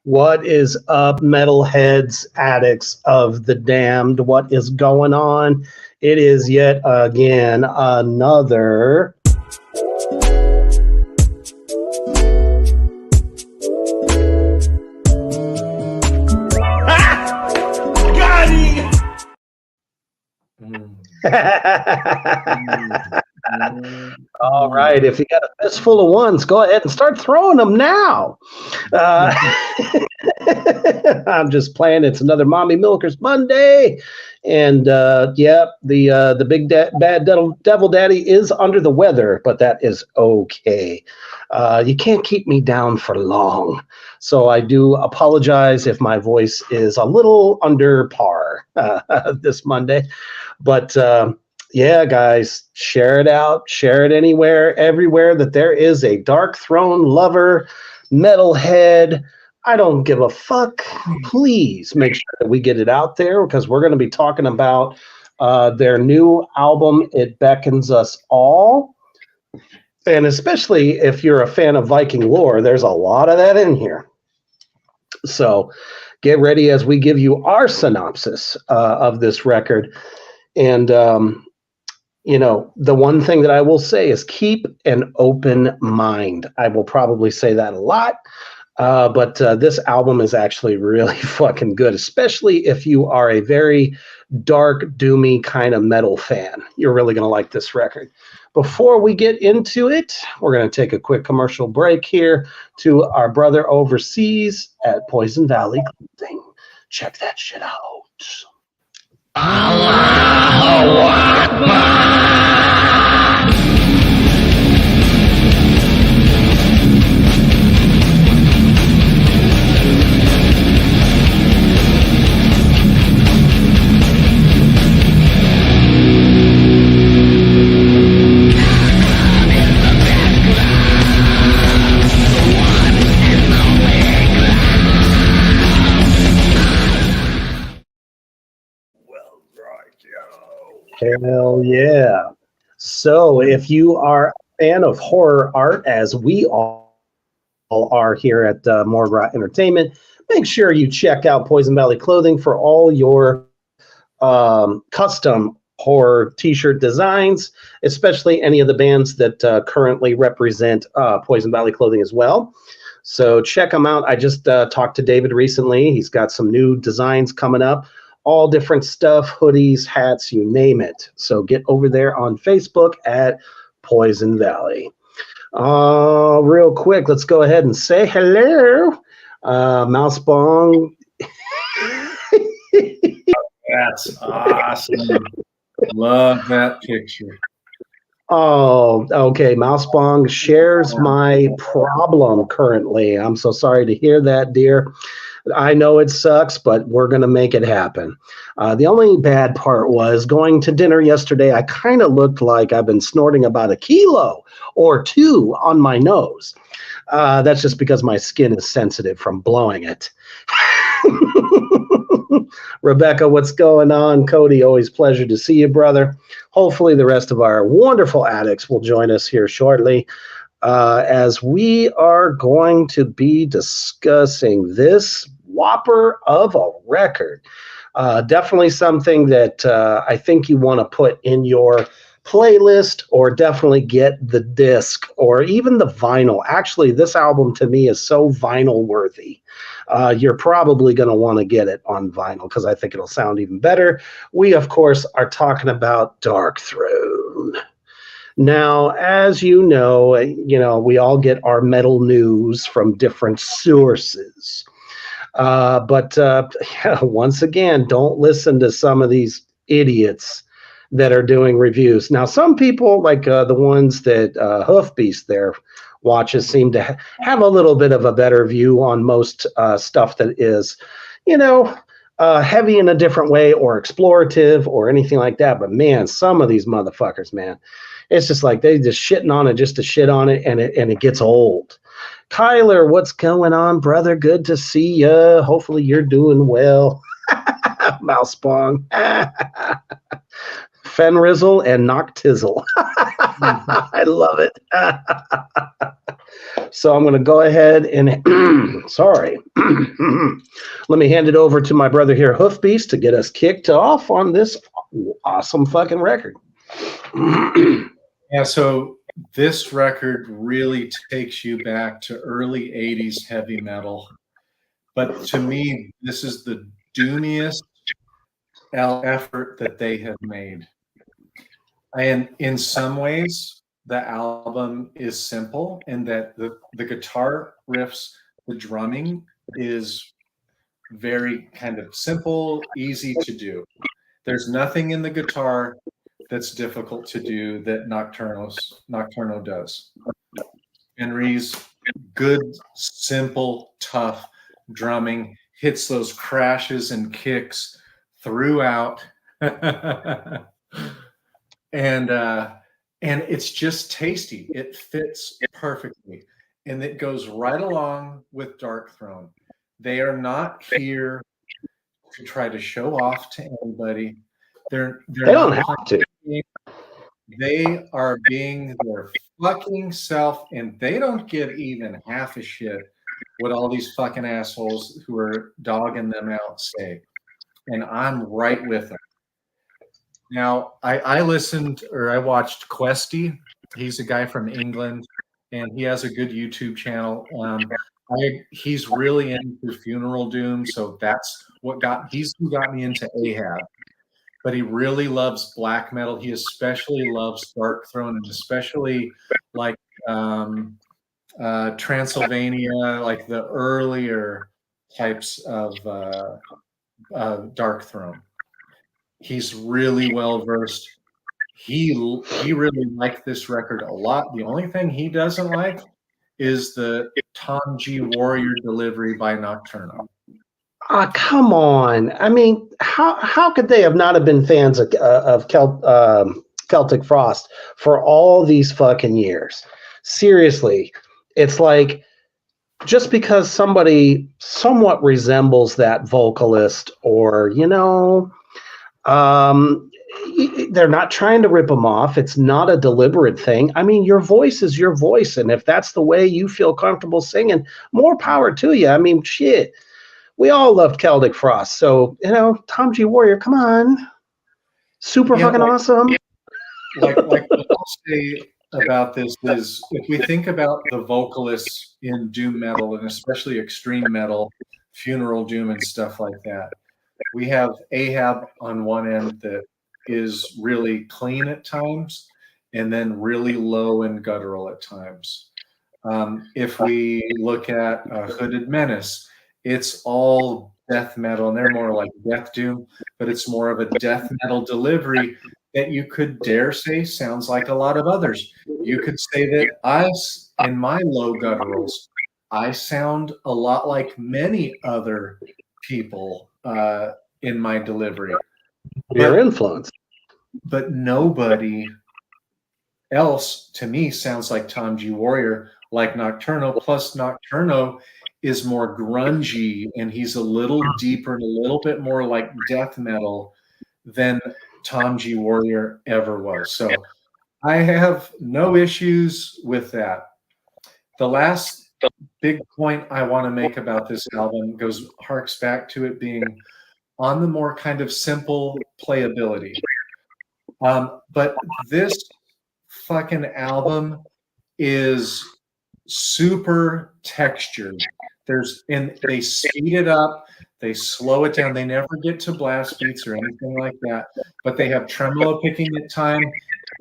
What is up, metalheads, addicts of the damned? What is going on? It is yet again another All right, if you got a fistful of ones, go ahead and start throwing them now. I'm just playing. It's another Mommy Milkers Monday, and the big bad devil daddy is under the weather, but that is okay. You can't keep me down for long, so I do apologize if my voice is a little under par this Monday, but. Yeah, guys, share it out, share it anywhere, everywhere that there is a Dark Throne lover, metalhead. I don't give a fuck. Please make sure that we get it out there because we're going to be talking about their new album, It Beckons Us All. And especially if you're a fan of Viking lore, there's a lot of that in here. So get ready as we give you our synopsis of this record. And, the one thing that I will say is keep an open mind. I will probably say that a lot, but this album is actually really fucking good, especially if you are a very dark, doomy kind of metal fan. You're really going to like this record. Before we get into it, we're going to take a quick commercial break here to our brother overseas at Poison Valley Clothing. Check that shit out. Allahu Akbar! Hell yeah. So if you are a fan of horror art, as we all are here at Morgrot Entertainment, make sure you check out Poison Valley Clothing for all your custom horror t-shirt designs, especially any of the bands that currently represent Poison Valley Clothing as well. So check them out. I just talked to David recently. He's got some new designs coming up. All different stuff, hoodies, hats, you name it. So get over there on Facebook at Poison Valley. Real quick, let's go ahead and say hello. Mouse Bong. That's awesome. Love that picture. Oh, okay. Mouse Bong shares my problem currently. I'm so sorry to hear that, dear. I know it sucks, but we're going to make it happen. The only bad part was going to dinner yesterday. I kind of looked like I've been snorting about 1 kilo or 2 on my nose. That's just because my skin is sensitive from blowing it. Rebecca, what's going on? Cody, always pleasure to see you, brother. Hopefully the rest of our wonderful addicts will join us here shortly. As we are going to be discussing this whopper of a record. Definitely something that I think you want to put in your playlist, or definitely get the disc or even the vinyl. Actually, this album to me is so vinyl worthy. You're probably going to want to get it on vinyl because I think it'll sound even better. We, of course, are talking about Dark Throne. Now, as you know, we all get our metal news from different sources. But once again, don't listen to some of these idiots that are doing reviews. Now, some people, like the ones that Hoofbeast there watches, seem to have a little bit of a better view on most stuff that is, heavy in a different way or explorative or anything like that. But man, some of these motherfuckers, man, it's just like they just shitting on it just to shit on it, and it gets old. Kyler, what's going on, brother? Good to see you. Hopefully you're doing well. Mousepong. Fenrizzle and Noctizzle. I love it. So I'm going to go ahead and, sorry. Let me hand it over to my brother here, Hoofbeast, to get us kicked off on this awesome fucking record. Yeah, so this record really takes you back to early 80s heavy metal. But to me, this is the doomiest effort that they have made. And in some ways, the album is simple in that the guitar riffs, the drumming is very kind of simple, easy to do. There's nothing in the guitar that's difficult to do that Nocturno does. Henry's good, simple, tough drumming hits those crashes and kicks throughout. And it's just tasty. It fits perfectly. And it goes right along with Dark Throne. They are not here to try to show off to anybody. They don't have to. They are being their fucking self, and they don't give even half a shit what all these fucking assholes who are dogging them out say. And I'm right with them. Now, I watched Questy. He's a guy from England, and he has a good YouTube channel. He's really into funeral doom, so that's he's who got me into Ahab. But he really loves black metal. He especially loves Dark Throne, and especially like Transylvania, like the earlier types of Dark Throne. He's really well versed. He really liked this record a lot. The only thing he doesn't like is the Tom G. Warrior delivery by Nocturno. Come on. I mean, how could they have not have been fans of Celtic Frost for all these fucking years? Seriously, it's like just because somebody somewhat resembles that vocalist, or they're not trying to rip them off. It's not a deliberate thing. I mean, your voice is your voice, and if that's the way you feel comfortable singing, more power to you. I mean, shit. We all loved Celtic Frost. So, Tom G. Warrior, come on. Super fucking awesome. Like what I'll say about this is, if we think about the vocalists in doom metal, and especially extreme metal, funeral doom and stuff like that, we have Ahab on one end that is really clean at times, and then really low and guttural at times. If we look at Hooded Menace, it's all death metal, and they're more like death doom, but it's more of a death metal delivery that you could dare say sounds like a lot of others. You could say that in my low gutturals, I sound a lot like many other people in my delivery. Your influence. But nobody else, to me, sounds like Tom G. Warrior, like Nocturno. Plus, Nocturno is more grungy, and he's a little deeper and a little bit more like death metal than Tom G. Warrior ever was. So I have no issues with that. The last big point I want to make about this album harks back to it being on the more kind of simple playability. But this fucking album is super textured. They speed it up, they slow it down. They never get to blast beats or anything like that, but they have tremolo picking at time,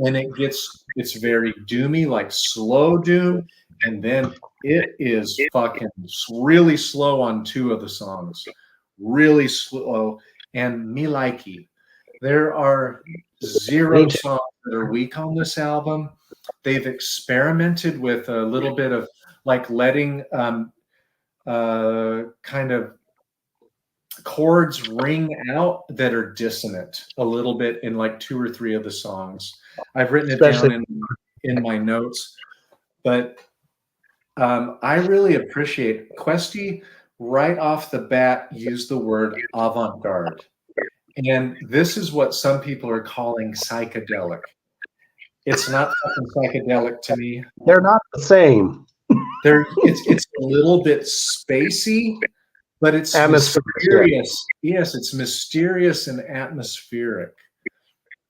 and it's very doomy, like slow doom, and then it is fucking really slow on 2 of the songs, really slow. And Me Likey, there are 0 songs that are weak on this album. They've experimented with a little bit of like letting kind of chords ring out that are dissonant a little bit in like 2 or 3 of the songs. I've written it down in my notes, but I really appreciate Questy right off the bat used the word avant-garde. And this is what some people are calling psychedelic. It's not fucking psychedelic to me. They're not the same. It's a little bit spacey, but it's mysterious. Yes, it's mysterious and atmospheric.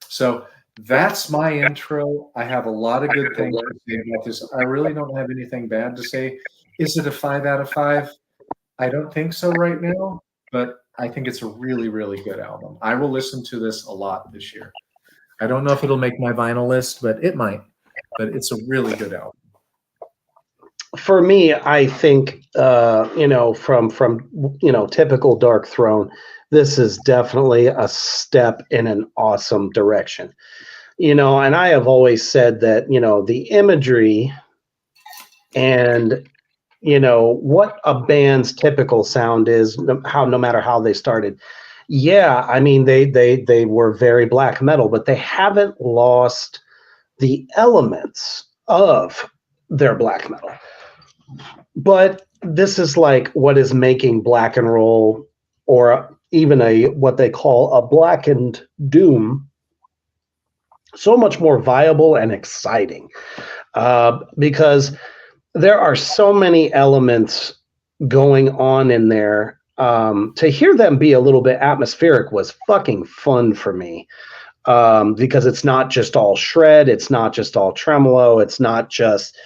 So that's my intro. I have a lot of good things to say about this. I really don't have anything bad to say. Is it a 5 out of 5? I don't think so right now, but I think it's a really, really good album. I will listen to this a lot this year. I don't know if it'll make my vinyl list, but it might. But it's a really good album. For me, I think from typical Dark Throne, this is definitely a step in an awesome direction. And I have always said that the imagery and what a band's typical sound is, no matter how they started. Yeah, I mean they were very black metal, but they haven't lost the elements of their black metal. But this is like what is making black and roll, or even what they call a blackened doom, so much more viable and exciting, because there are so many elements going on in there. To hear them be a little bit atmospheric was fucking fun for me, because it's not just all shred, it's not just all tremolo, it's not just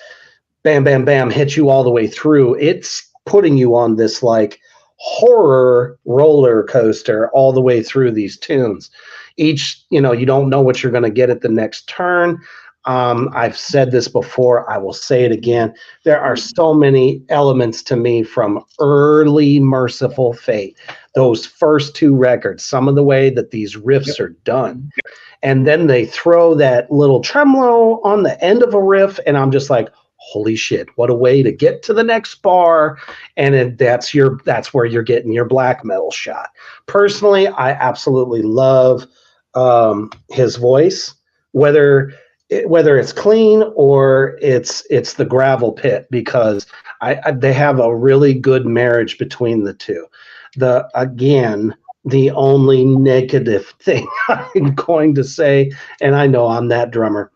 bam, bam, bam, hit you all the way through. It's putting you on this like horror roller coaster all the way through these tunes. Each, you don't know what you're going to get at the next turn. I've said this before, I will say it again. There are so many elements to me from early Merciful Fate, those first 2 records, some of the way that these riffs are done. And then they throw that little tremolo on the end of a riff, and I'm just like, holy shit, what a way to get to the next bar. And that's where you're getting your black metal shot. Personally, I absolutely love his voice, whether it's clean or it's the gravel pit, because they have a really good marriage between the two. The only negative thing I'm going to say, and I know I'm that drummer,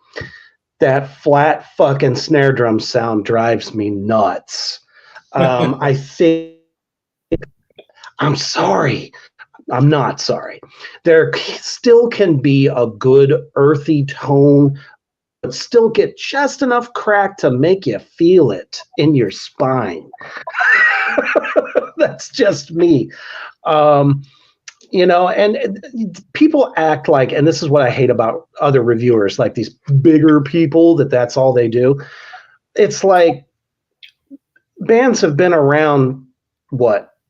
that flat fucking snare drum sound drives me nuts. I think, I'm sorry. I'm not sorry. There still can be a good earthy tone, but still get just enough crack to make you feel it in your spine. That's just me. And people act like, and this is what I hate about other reviewers, like these bigger people, that's all they do. It's like bands have been around,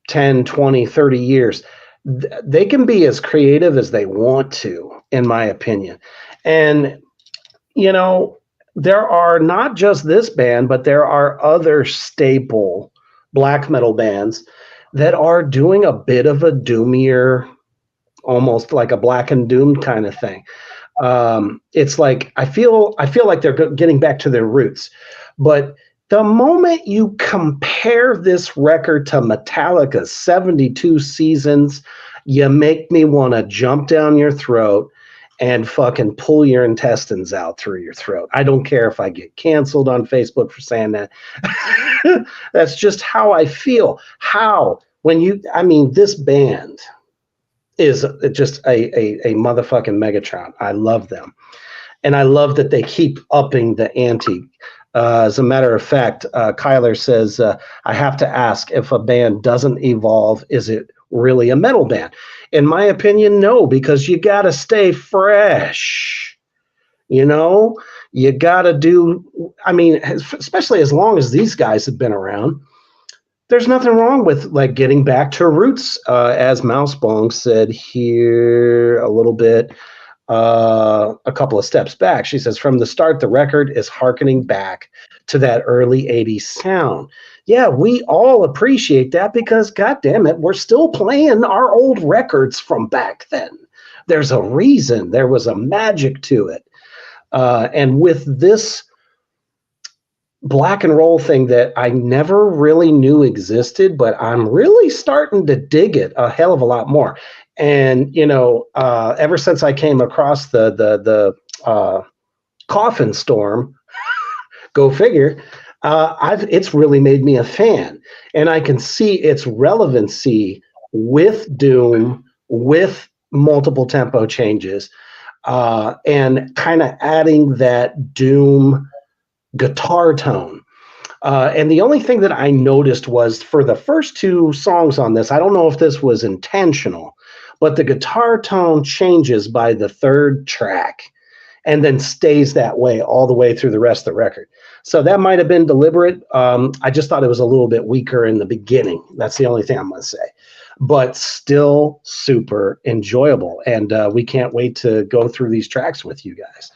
10, 20, 30 years. They can be as creative as they want to, in my opinion. And, there are not just this band, but there are other staple black metal bands that are doing a bit of a doomier, almost like a Black and Doom kind of thing. It's like, I feel like they're getting back to their roots. But the moment you compare this record to Metallica's 72 Seasons, you make me want to jump down your throat and fucking pull your intestines out through your throat. I don't care if I get canceled on Facebook for saying that. That's just how I feel. This band, is just a motherfucking Megatron. I love them. And I love that they keep upping the ante. As a matter of fact, Kyler says, I have to ask, if a band doesn't evolve, is it really a metal band? In my opinion, no, because you got to stay fresh. You know, you got to do, I mean, especially as long as these guys have been around, there's nothing wrong with like getting back to roots, as Mouse Bong said here a little bit, a couple of steps back. She says, from the start, the record is hearkening back to that early 80s sound. Yeah, we all appreciate that because, God damn it, we're still playing our old records from back then. There's a reason. There was a magic to it. And with this black and roll thing that I never really knew existed, but I'm really starting to dig it a hell of a lot more. And, you know, ever since I came across the Coffin Storm, go figure, it's really made me a fan. And I can see its relevancy with Doom, with multiple tempo changes, and kind of adding that Doom guitar tone. And the only thing that I noticed was for the first two songs on this, I don't know if this was intentional, but the guitar tone changes by the third track and then stays that way all the way through the rest of the record. So that might have been deliberate. I just thought it was a little bit weaker in the beginning. That's the only thing I'm going to say. But still super enjoyable. And we can't wait to go through these tracks with you guys.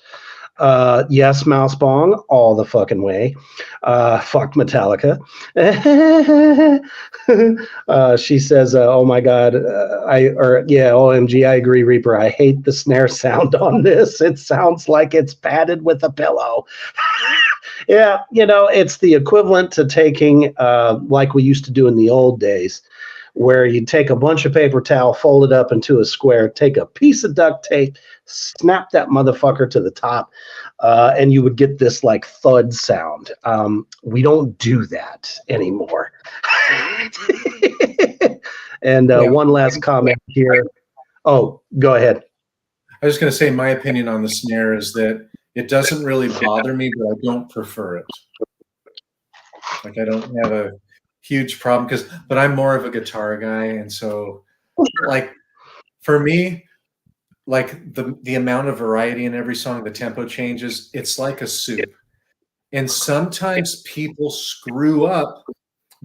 Yes, Mouse Bong, all the fucking way. Fuck Metallica. She says, oh my God, OMG, I agree, Reaper. I hate the snare sound on this. It sounds like it's padded with a pillow. Yeah, you know, it's the equivalent to taking, like we used to do in the old days, where you take a bunch of paper towel, fold it up into a square, take a piece of duct tape, snap that motherfucker to the top, and you would get this like thud sound. We don't do that anymore. And one last comment here. Oh, go ahead. I was going to say my opinion on the snare is that it doesn't really bother me, but I don't prefer it. Like I don't have a huge problem but I'm more of a guitar guy, and so like for me, like the amount of variety in every song, the tempo changes, it's like a soup. And sometimes people screw up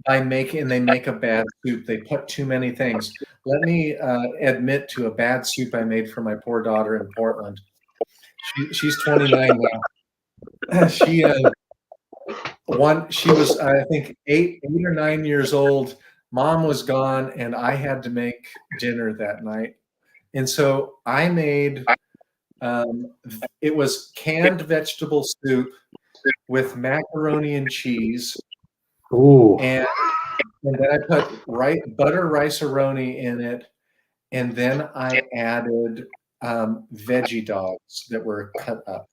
by they make a bad soup. They put too many things. Let me admit to a bad soup I made for my poor daughter in Portland. She's 29 now. She was, I think, 8 or 9 years old. Mom was gone, and I had to make dinner that night. And so I made, it was canned vegetable soup with macaroni and cheese. Ooh. And then I put butter rice-a-roni in it. And then I added veggie dogs that were cut up.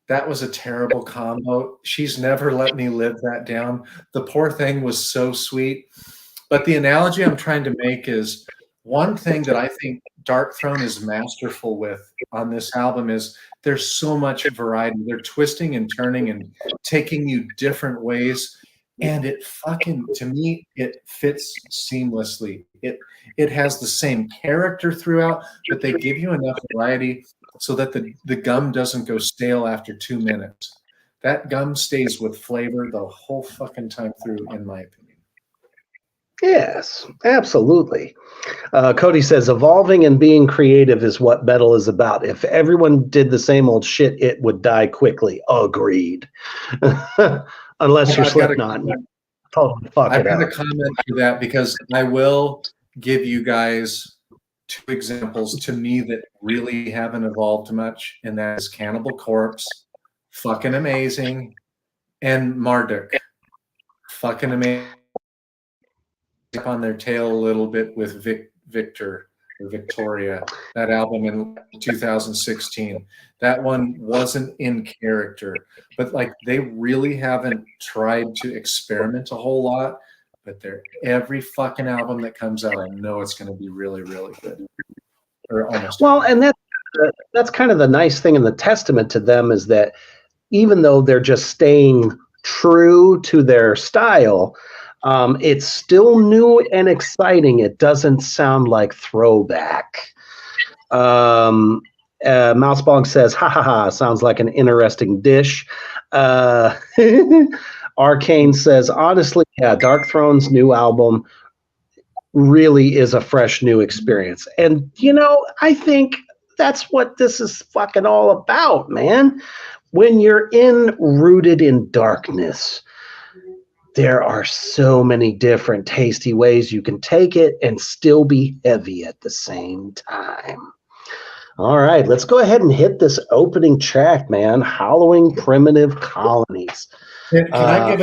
That was a terrible combo. She's never let me live that down. The poor thing was so sweet. But the analogy I'm trying to make is one thing that I think Darkthrone is masterful with on this album is there's so much variety. They're twisting and turning and taking you different ways. And it fucking, to me, it fits seamlessly. It has the same character throughout, but they give you enough variety so that the gum doesn't go stale after 2 minutes. That gum stays with flavor the whole fucking time through, in my opinion. Yes, absolutely. Cody says, evolving and being creative is what metal is about. If everyone did the same old shit, it would die quickly. Agreed. Unless you're Slipknot. Totally fuck I've it up. got a comment to that because I will give you guys 2 examples to me that really haven't evolved much, and that is Cannibal Corpse, fucking amazing, and Marduk, fucking amazing. On their tail a little bit with Victor or Victoria, that album in 2016. That one wasn't in character, but like they really haven't tried to experiment a whole lot. but every fucking album that comes out, I know it's going to be really, really good. Or almost. Well, and that's kind of the nice thing in the testament to them is that even though they're just staying true to their style, it's still new and exciting. It doesn't sound like throwback. Mousebong says, ha ha ha, sounds like an interesting dish. Arcane says, honestly, yeah, Dark Throne's new album really is a fresh new experience. And, I think that's what this is fucking all about, man. When you're rooted in darkness, there are so many different tasty ways you can take it and still be heavy at the same time. All right, let's go ahead and hit this opening track, man. Hallowing Primitive Colonies. Can I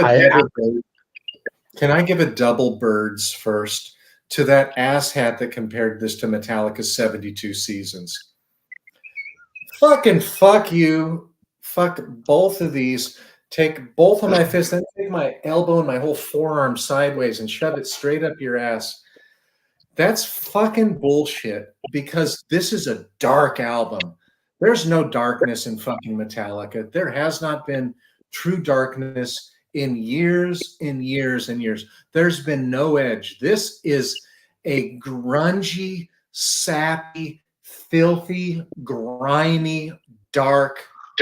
give a double birds first to that asshat that compared this to Metallica's 72 Seasons? Fucking fuck you. Fuck both of these. Take both of my fists, then take my elbow and my whole forearm sideways and shove it straight up your ass. That's fucking bullshit, because this is a dark album. There's no darkness in fucking Metallica. There has not been true darkness in years and years and years. There's been no edge. This is a grungy, sappy, filthy, grimy, dark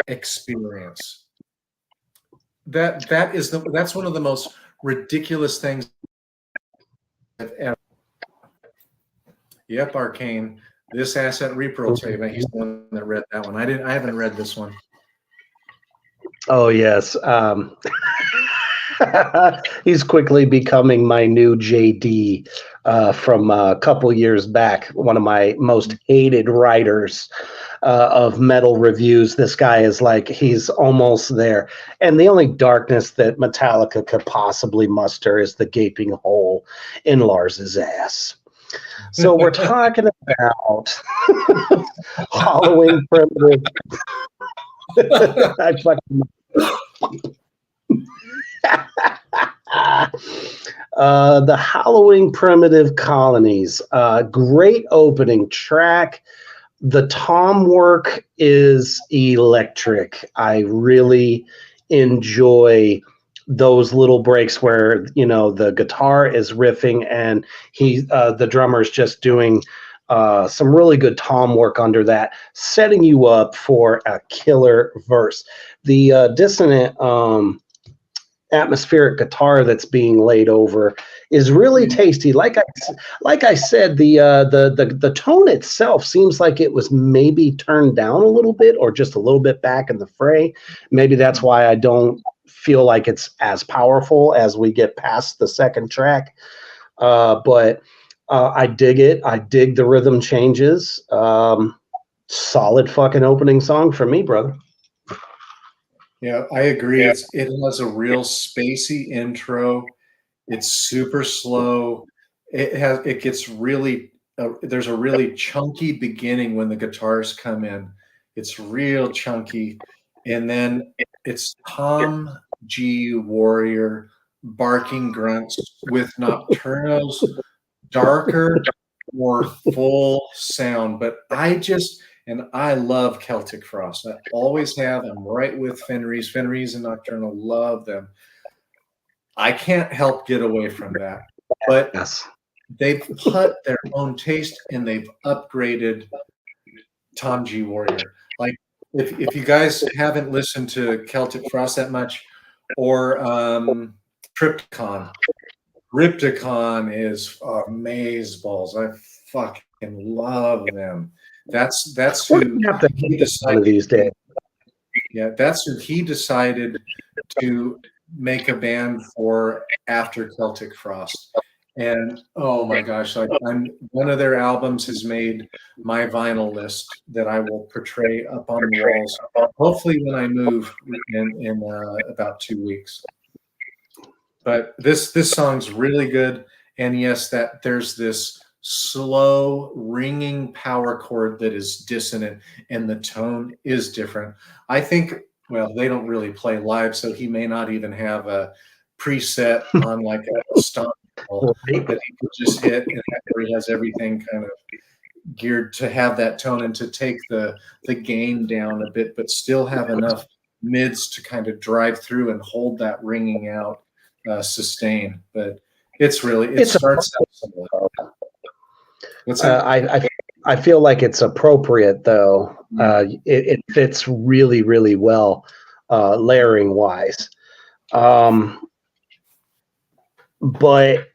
experience. That's one of the most ridiculous things I've ever. Yep, Arcane. This Asset Reaper will tell you about. He's the one that read that one. I haven't read this one. Oh yes. He's quickly becoming my new JD from a couple years back. One of my most hated writers of metal reviews. This guy is like, he's almost there. And the only darkness that Metallica could possibly muster is the gaping hole in Lars's ass. So we're talking about Hallowing Primitive. I fucking the Hallowing Primitive Colonies. Great opening track. The tom work is electric. I really enjoy those little breaks where the guitar is riffing and the drummer is just doing some really good tom work under that, setting you up for a killer verse. The dissonant atmospheric guitar that's being laid over is really tasty. Like I said, the tone itself seems like it was maybe turned down a little bit or just a little bit back in the fray. Maybe that's why I don't feel like it's as powerful as we get past the second track. But I dig it. I dig the rhythm changes. Solid fucking opening song for me, brother. Yeah, I agree. It has a real spacey intro. It's super slow. It gets really there's a really chunky beginning when the guitars come in. It's real chunky, and then it's Tom G. Warrior barking grunts with nocturnos, darker, more full sound. But I love Celtic Frost. I always have. I'm right with Fenriz. Fenriz and Nocturnal, love them. I can't help get away from that. But yes, they've put their own taste and they've upgraded Tom G. Warrior. Like, if you guys haven't listened to Celtic Frost that much, or Triptychon is amazeballs. I fucking love them. That's who he decided these days. Yeah, that's who he decided to make a band for after Celtic Frost. And oh my gosh, one of their albums has made my vinyl list that I will portray up on the walls. Hopefully, when I move in about 2 weeks. But this song's really good, and yes, that there's this slow ringing power chord that is dissonant, and the tone is different. I think, well, they don't really play live, so he may not even have a preset on like a stomp that he could just hit, and where he has everything kind of geared to have that tone and to take the gain down a bit, but still have enough mids to kind of drive through and hold that ringing out sustain. But it's really, it starts out similar. I feel like it's appropriate though. It fits really, really well, layering wise. But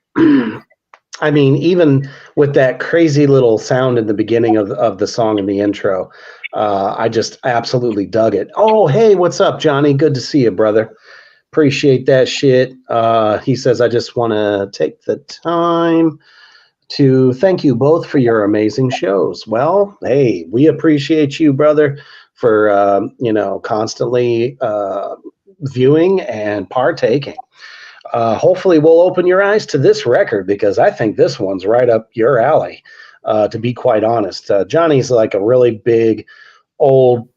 I mean, even with that crazy little sound in the beginning of the song in the intro, I just absolutely dug it. Oh, hey, what's up, Johnny? Good to see you, brother. Appreciate that shit. He says, I just want to take the time to thank you both for your amazing shows. Well, hey, we appreciate you, brother, for, constantly viewing and partaking. Hopefully we'll open your eyes to this record, because I think this one's right up your alley, to be quite honest. Johnny's like a really big, old,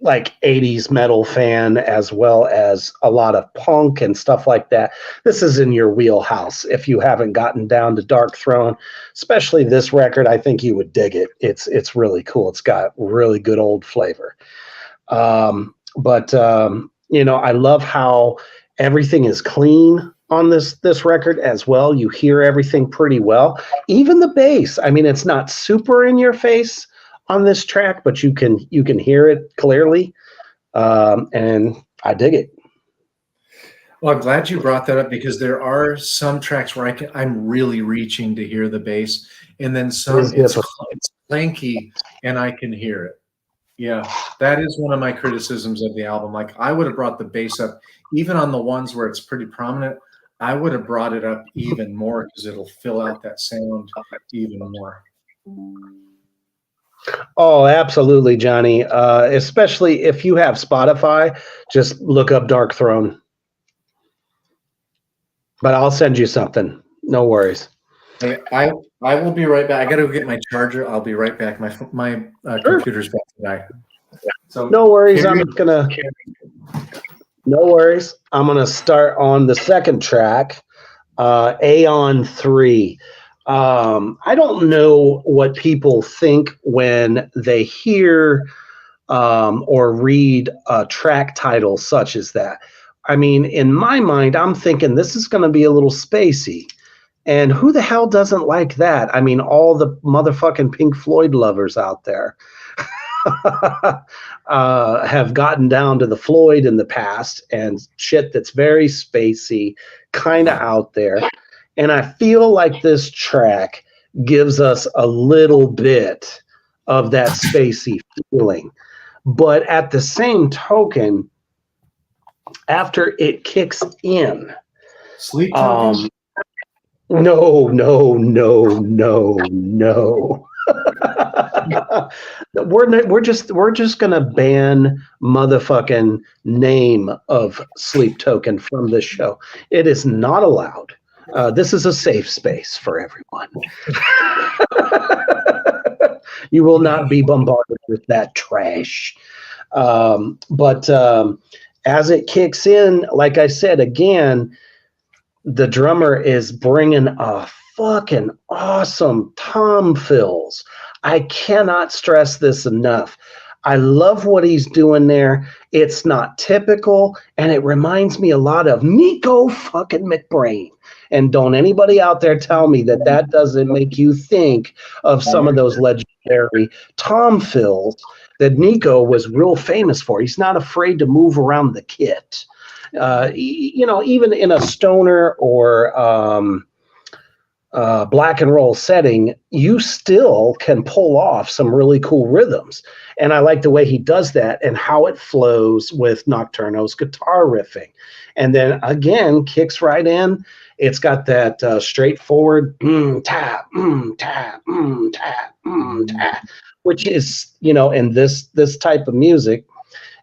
like 80s metal fan, as well as a lot of punk and stuff like that. This is in your wheelhouse. If you haven't gotten down to Dark Throne, especially this record, I think you would dig it. It's really cool. It's got really good old flavor. But I love how everything is clean on this record as well. You hear everything pretty well. Even the bass. I mean, it's not super in your face on this track, but you can hear it clearly. And I dig it. Well, I'm glad you brought that up, because there are some tracks where I'm really reaching to hear the bass, and then some it's clanky and I can hear it. Yeah, that is one of my criticisms of the album. Like, I would have brought the bass up, even on the ones where it's pretty prominent. I would have brought it up even more, because it'll fill out that sound even more. Oh, absolutely, Johnny. Especially if you have Spotify, just look up Dark Throne. But I'll send you something. No worries. Hey, I will be right back. I got to go get my charger. I'll be right back. My computer's back tonight. So no worries. No worries. I'm gonna start on the second track, Aeon 3. I don't know what people think when they hear or read a track title such as that. I mean, in my mind, I'm thinking this is going to be a little spacey. And who the hell doesn't like that? I mean, all the motherfucking Pink Floyd lovers out there have gotten down to the Floyd in the past and shit that's very spacey, kind of out there. And I feel like this track gives us a little bit of that spacey feeling. But at the same token, after it kicks in, Sleep Token? No. We're just gonna ban motherfucking name of Sleep Token from this show. It is not allowed. This is a safe space for everyone. You will not be bombarded with that trash. But as it kicks in, like I said, again, the drummer is bringing a fucking awesome tom fills. I cannot stress this enough. I love what he's doing there. It's not typical, and it reminds me a lot of Nico fucking McBrain. And don't anybody out there tell me that doesn't make you think of some of those legendary tom fills that Nico was real famous for. He's not afraid to move around the kit. Even in a stoner or black and roll setting, you still can pull off some really cool rhythms. And I like the way he does that and how it flows with Nocturno's guitar riffing. And then again, kicks right in. It's got that straightforward tap, tap, tap, tap, which is, in this type of music,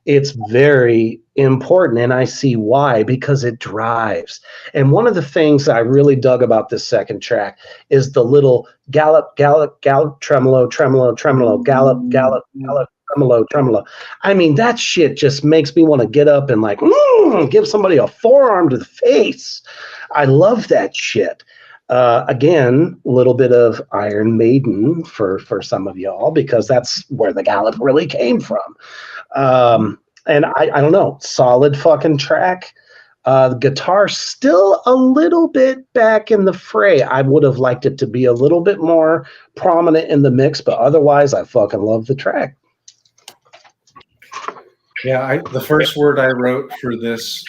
it's very important, and I see why, because it drives. And one of the things I really dug about this second track is the little gallop, gallop, gallop, tremolo, tremolo, tremolo, gallop, gallop, gallop, tremolo, tremolo. I mean, that shit just makes me want to get up and like give somebody a forearm to the face. I love that shit. Again, a little bit of Iron Maiden for some of y'all, because that's where the Gallop really came from. And I don't know, solid fucking track. The guitar still a little bit back in the fray. I would have liked it to be a little bit more prominent in the mix, but otherwise, I fucking love the track. Yeah, the first word I wrote for this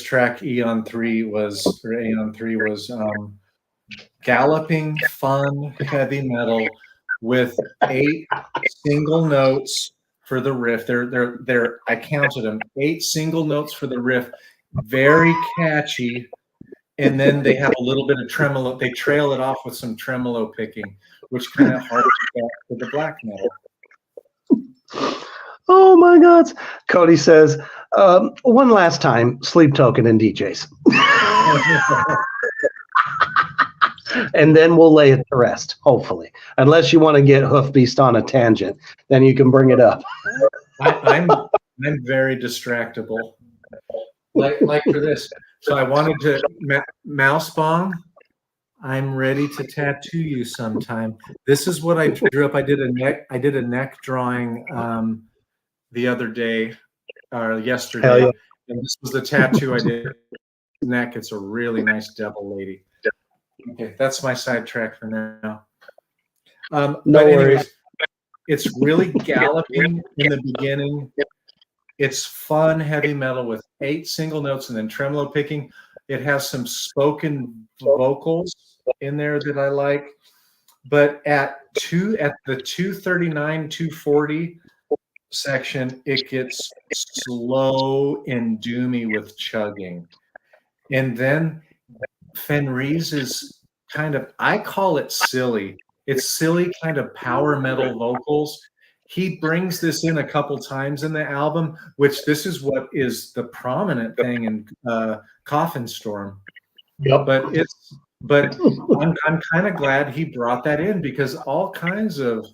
track, Aeon 3 was galloping, fun, heavy metal with 8 single notes for the riff. They're I counted them, 8 single notes for the riff, very catchy, and then they have a little bit of tremolo. They trail it off with some tremolo picking, which kind of harkens back to the black metal. Oh my God. Cody says, one last time, Sleep Token and DJs. And then we'll lay it to rest, hopefully. Unless you want to get Hoof Beast on a tangent, then you can bring it up. I'm very distractible. Like for this. So I wanted to, Mouse Bong, I'm ready to tattoo you sometime. This is what I drew up. I did a neck drawing the other day or yesterday. Yeah. And this was the tattoo I did. Neck. It's a really nice devil lady. Okay, that's my sidetrack for now. No worries. It's really galloping in the beginning. It's fun heavy metal with 8 single notes and then tremolo picking. It has some spoken vocals in there that I like. But at the 239, 240 section, it gets slow and doomy with chugging. And then Fenriz is kind of, I call it silly. It's silly kind of power metal vocals. He brings this in a couple times in the album, which this is what is the prominent thing in Coffin Storm. Yep. But I'm kind of glad he brought that in, because all kinds of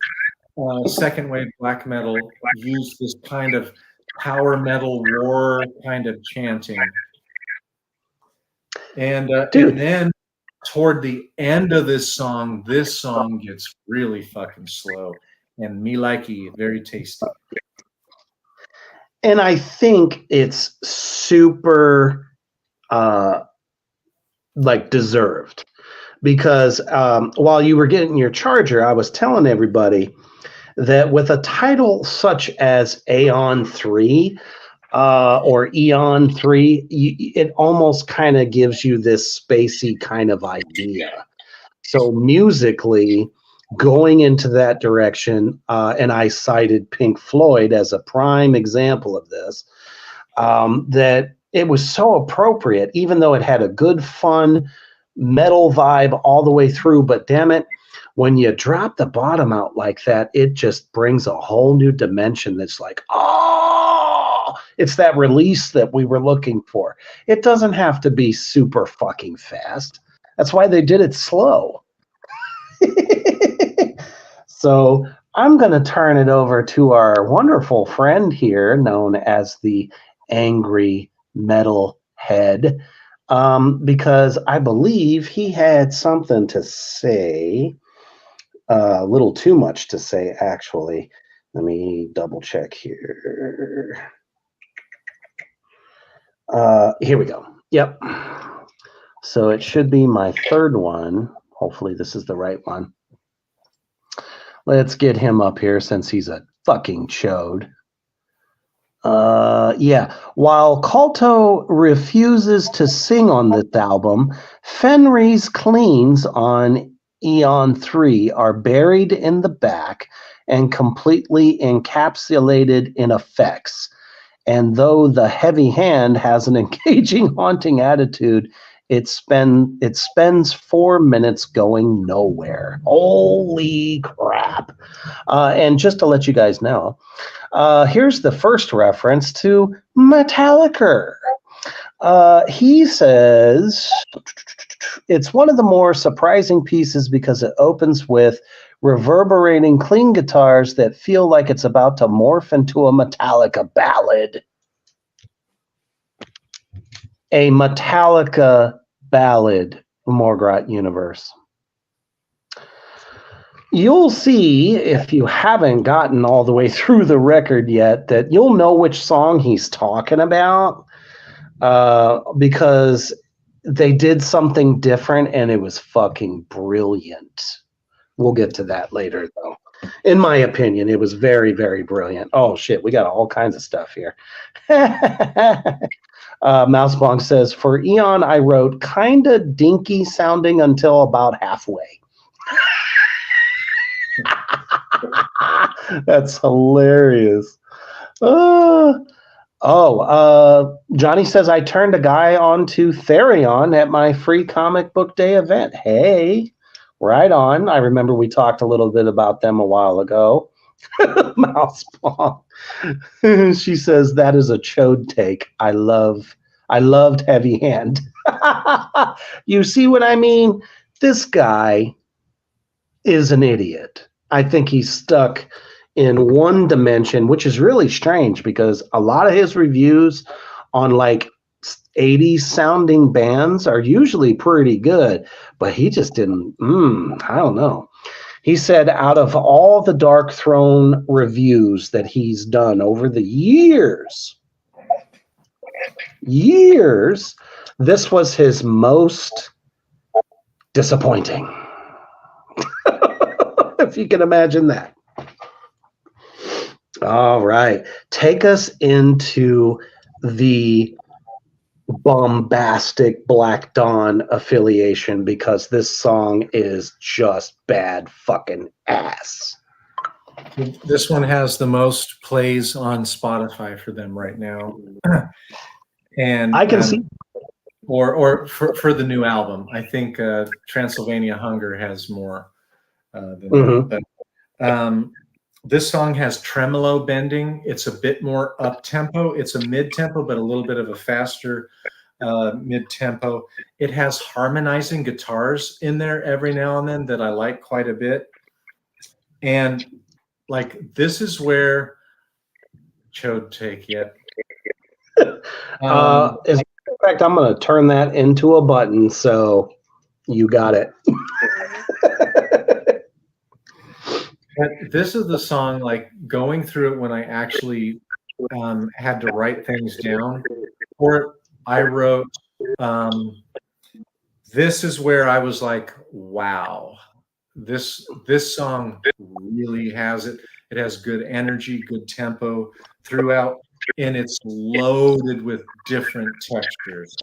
second wave black metal use this kind of power metal war kind of chanting. And then toward the end of this song gets really fucking slow. And me likey, very tasty. And I think it's super deserved, because while you were getting your charger, I was telling everybody that with a title such as Aeon 3 or Eon 3, it almost kind of gives you this spacey kind of idea. So musically, going into that direction, and I cited Pink Floyd as a prime example of this, that it was so appropriate, even though it had a good, fun metal vibe all the way through. But damn it, when you drop the bottom out like that, it just brings a whole new dimension that's like, oh, it's that release that we were looking for. It doesn't have to be super fucking fast. That's why they did it slow. So I'm going to turn it over to our wonderful friend here, known as the Angry Metal Head, because I believe he had something to say, a little too much to say, actually. Let me double check here. Here we go. Yep. So it should be my third one. Hopefully this is the right one. Let's get him up here since he's a fucking chode. Yeah. While Colto refuses to sing on this album, Fenriz cleans on Aeon 3 are buried in the back and completely encapsulated in effects. And though the heavy hand has an engaging, haunting attitude, it spends 4 minutes going nowhere. Holy crap. And just to let you guys know, here's the first reference to Metallica. He says, it's one of the more surprising pieces because it opens with reverberating clean guitars that feel like it's about to morph into a Metallica ballad. A Metallica ballad Morgrat universe. You'll see, if you haven't gotten all the way through the record yet, that you'll know which song he's talking about, because they did something different and it was fucking brilliant. We'll get to that later, though. In my opinion, it was very, very brilliant. Oh, shit, we got all kinds of stuff here. Mouseblanc says, for Eon, I wrote kinda dinky sounding until about halfway. That's hilarious. Johnny says, I turned a guy onto Therion at my free comic book day event. Hey, right on. I remember we talked a little bit about them a while ago. Mouseblanc. She says, that is a chode take. I loved Heavy Hand. You see what I mean? This guy is an idiot. I think he's stuck in one dimension, which is really strange because a lot of his reviews on like 80s sounding bands are usually pretty good, but he just didn't, I don't know. He said out of all the Dark Throne reviews that he's done over the years, this was his most disappointing. If you can imagine that. All right. Take us into the bombastic Black Dawn affiliation because this song is just bad fucking ass. This one has the most plays on Spotify for them right now. And I can see. Or for the new album. I think Transylvania Hunger has more than that. But, this song has tremolo bending. It's a bit more up-tempo. It's a mid-tempo, but a little bit of a faster mid-tempo. It has harmonizing guitars in there every now and then that I like quite a bit. And like, this is where chode take it. In fact, I'm going to turn that into a button, so you got it. But this is the song, like going through it when I actually had to write things down. Or I wrote, this is where I was like, wow, this song really has it. It has good energy, good tempo throughout, and it's loaded with different textures.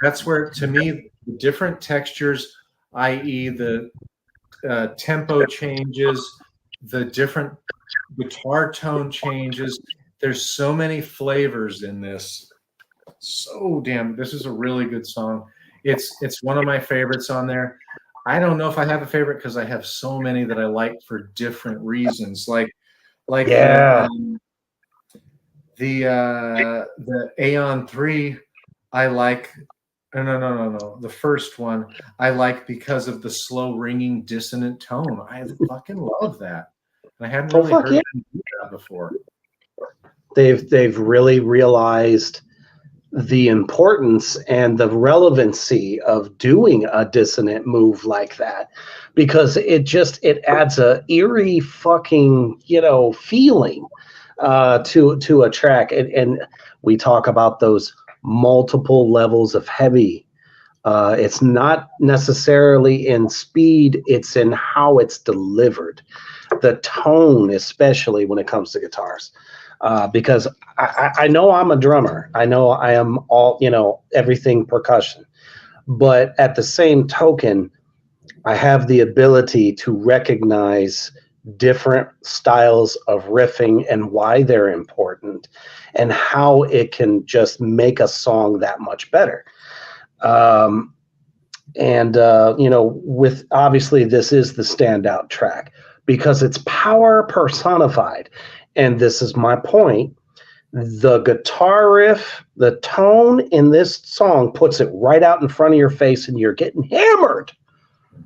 That's where, to me, the different textures, i.e. the tempo changes, the different guitar tone changes. There's so many flavors in this. This is a really good song. It's one of my favorites on there. I don't know if I have a favorite because I have so many that I like for different reasons. Like yeah. The Aeon 3, I like. No. The first one I like because of the slow ringing dissonant tone. I fucking love that. And I hadn't really heard them do that before. They've really realized the importance and the relevancy of doing a dissonant move like that, because it adds a eerie fucking feeling to a track, and we talk about those multiple levels of heavy. It's not necessarily in speed, it's in how it's delivered, the tone, especially when it comes to guitars. Because I know I'm a drummer. I know I am all, everything percussion. But at the same token, I have the ability to recognize different styles of riffing and why they're important and how it can just make a song that much better. With obviously this is the standout track because it's power personified. And this is my point. The guitar riff, the tone in this song puts it right out in front of your face and you're getting hammered.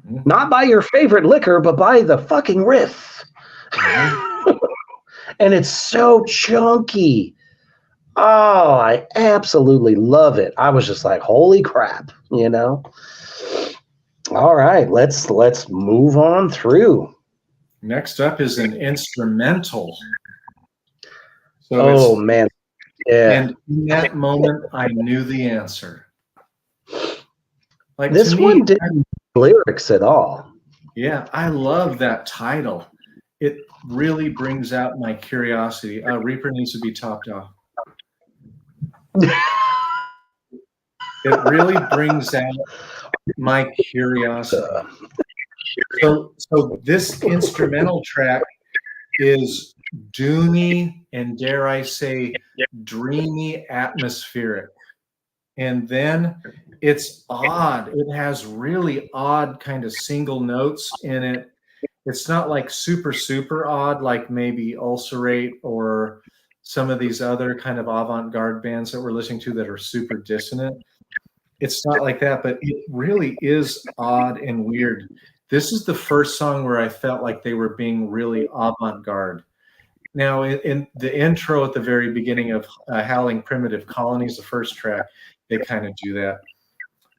Mm-hmm. Not by your favorite liquor, but by the fucking riff. Mm-hmm. And it's so chunky. Oh, I absolutely love it. I was just like, holy crap, All right, let's move on through. Next up is an instrumental. So Oh man, yeah. And in that moment, I knew the answer. Like This to me, one didn't lyrics at all. yeah, I love that title. It really brings out my curiosity. Reaper needs to be topped off. It really brings out my curiosity. So this instrumental track is doomy and, dare I say, dreamy, atmospheric. And then it's odd. It has really odd kind of single notes in it. It's not like super, super odd, like maybe Ulcerate or some of these other kind of avant-garde bands that we're listening to that are super dissonant. It's not like that, but it really is odd and weird. This is the first song where I felt like they were being really avant-garde. Now, in the intro at the very beginning of Howling Primitive Colonies, the first track, they kind of do that.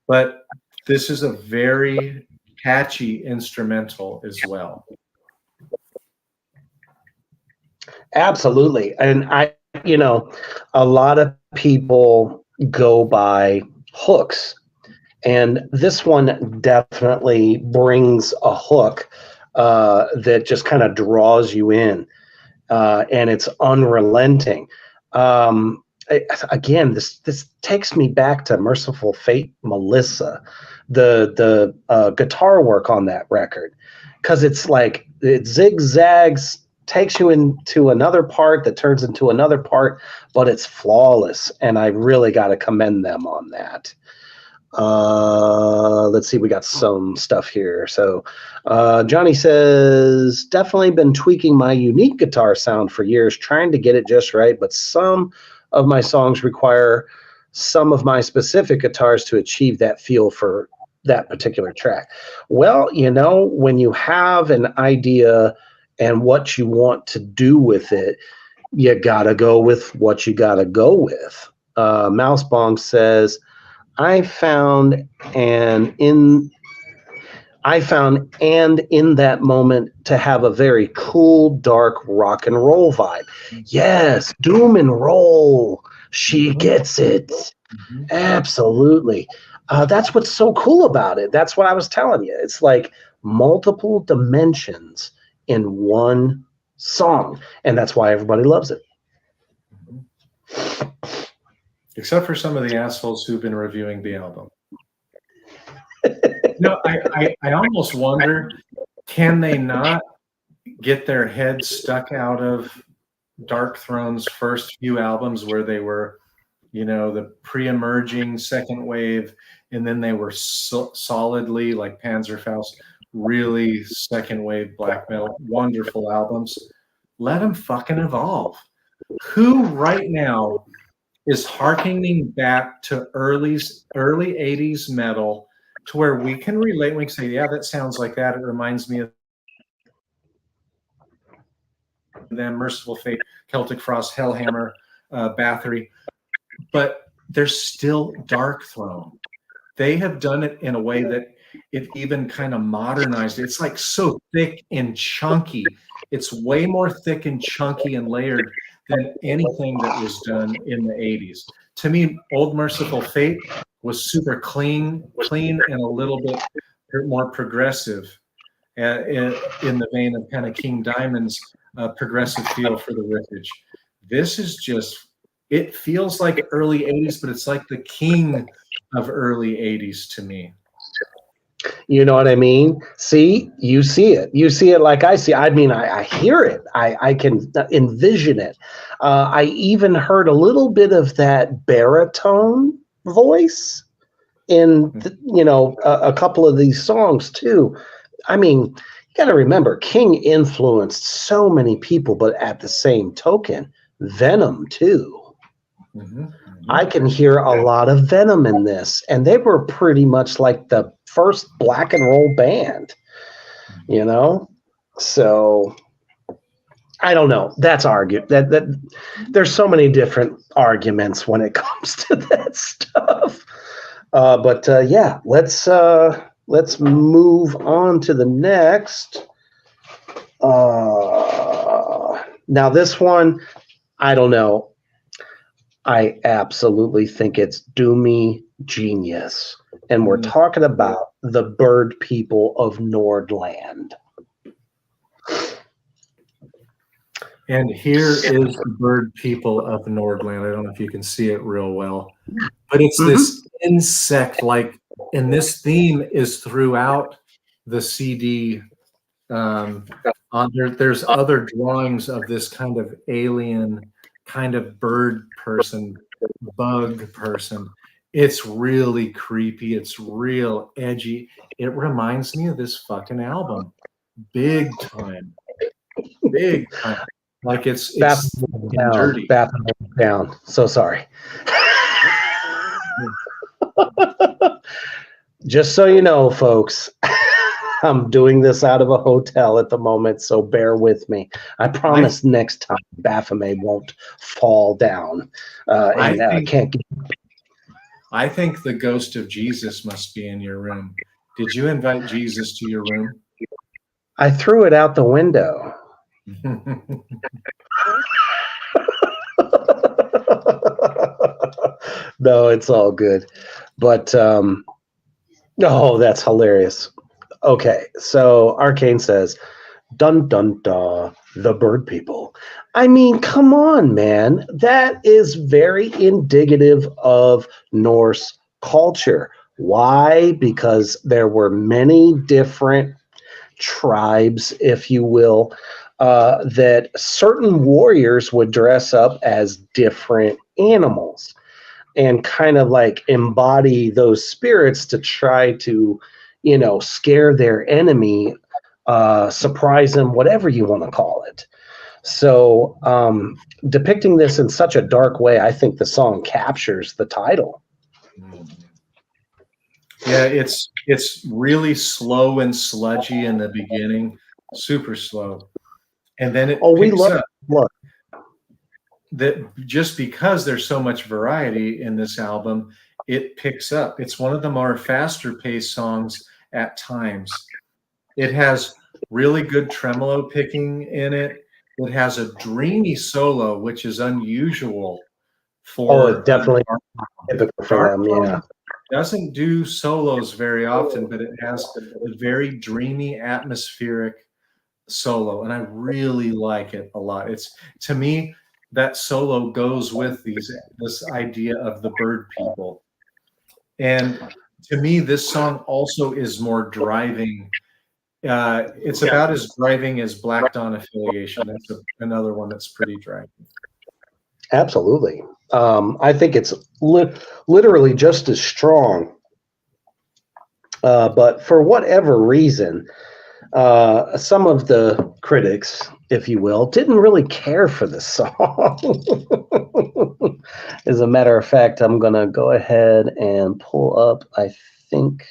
But this is a very catchy instrumental as well. Absolutely. And a lot of people go by hooks, and this one definitely brings a hook that just kind of draws you in, and it's unrelenting. Again, this takes me back to Merciful Fate, Melissa, the guitar work on that record, because it's like it zigzags, takes you into another part that turns into another part, but it's flawless, and I really got to commend them on that. Let's see, we got some stuff here. So Johnny says, definitely been tweaking my unique guitar sound for years, trying to get it just right, but some of my songs require some of my specific guitars to achieve that feel for that particular track. Well, when you have an idea and what you want to do with it, you gotta go with what you gotta go with. Mousebong says, I found and in that moment to have a very cool, dark rock and roll vibe. Yes, doom and roll. She gets it. Absolutely. That's what's so cool about it. That's what I was telling you. It's like multiple dimensions in one song, and that's why everybody loves it. Except for some of the assholes who've been reviewing the album. I almost wonder, can they not get their heads stuck out of Darkthrone's first few albums where they were, the pre-emerging second wave, and then they were solidly, like Panzerfaust, really second wave black metal, wonderful albums. Let them fucking evolve. Who right now is hearkening back to early 80s metal to where we can relate? We can say, yeah, that sounds like that. It reminds me of them, Merciful Fate, Celtic Frost, Hellhammer, Bathory. But there's still Darkthrone. They have done it in a way that it even kind of modernized it. It's like so thick and chunky. It's way more thick and chunky and layered than anything that was done in the 80s. To me, old Merciful Fate was super clean and a little bit more progressive in the vein of kind of King Diamond's progressive feel for the riffage. This is just, it feels like early 80s, but it's like the king of early 80s to me. You know what I mean? See, you see it. You see it like I see. I mean, I hear it. I can envision it. I even heard a little bit of that baritone voice in, a couple of these songs too. I mean, you got to remember, King influenced so many people, but at the same token, Venom too. I can hear a lot of Venom in this, and they were pretty much like the first black and roll band, So I don't know. That's argued that there's so many different arguments when it comes to that stuff. But yeah, let's let's move on to the next. Now this one, I don't know. I absolutely think it's doomy genius. And we're talking about the bird people of Nordland. And here is the bird people of Nordland. I don't know if you can see it real well, but it's this insect-like, and this theme is throughout the CD. There's other drawings of this kind of alien, kind of bird person, bug person. It's really creepy. It's real edgy. It reminds me of this fucking album, big time. Like it's dirty. Down. So sorry. Just so you know, folks, I'm doing this out of a hotel at the moment, so bear with me. I promise next time Baphomet won't fall down. I think the ghost of Jesus must be in your room. Did you invite Jesus to your room? I threw it out the window. No, it's all good. But, that's hilarious. Okay, so Arcane says, dun dun dun, the bird people. I mean, come on, man. That is very indicative of Norse culture. Why? Because there were many different tribes, if you will, that certain warriors would dress up as different animals and kind of like embody those spirits to try to, scare their enemy, surprise them, whatever you want to call it. So depicting this in such a dark way, I think the song captures the title. Yeah, it's really slow and sludgy in the beginning, super slow. And then it picks up. That just because there's so much variety in this album, it picks up. It's one of the more faster paced songs at times. It has really good tremolo picking in it. It has a dreamy solo, which is unusual for definitely typical for them, yeah. Doesn't do solos very often, but it has a very dreamy, atmospheric solo, and I really like it a lot. It's, to me, that solo goes with this idea of the bird people. And to me, this song also is more driving. It's about as driving as Black Dawn Affiliation. That's another one that's pretty driving. Absolutely. I think it's literally just as strong. But for whatever reason, some of the critics, if you will, didn't really care for the song. As a matter of fact, I'm going to go ahead and pull up, I think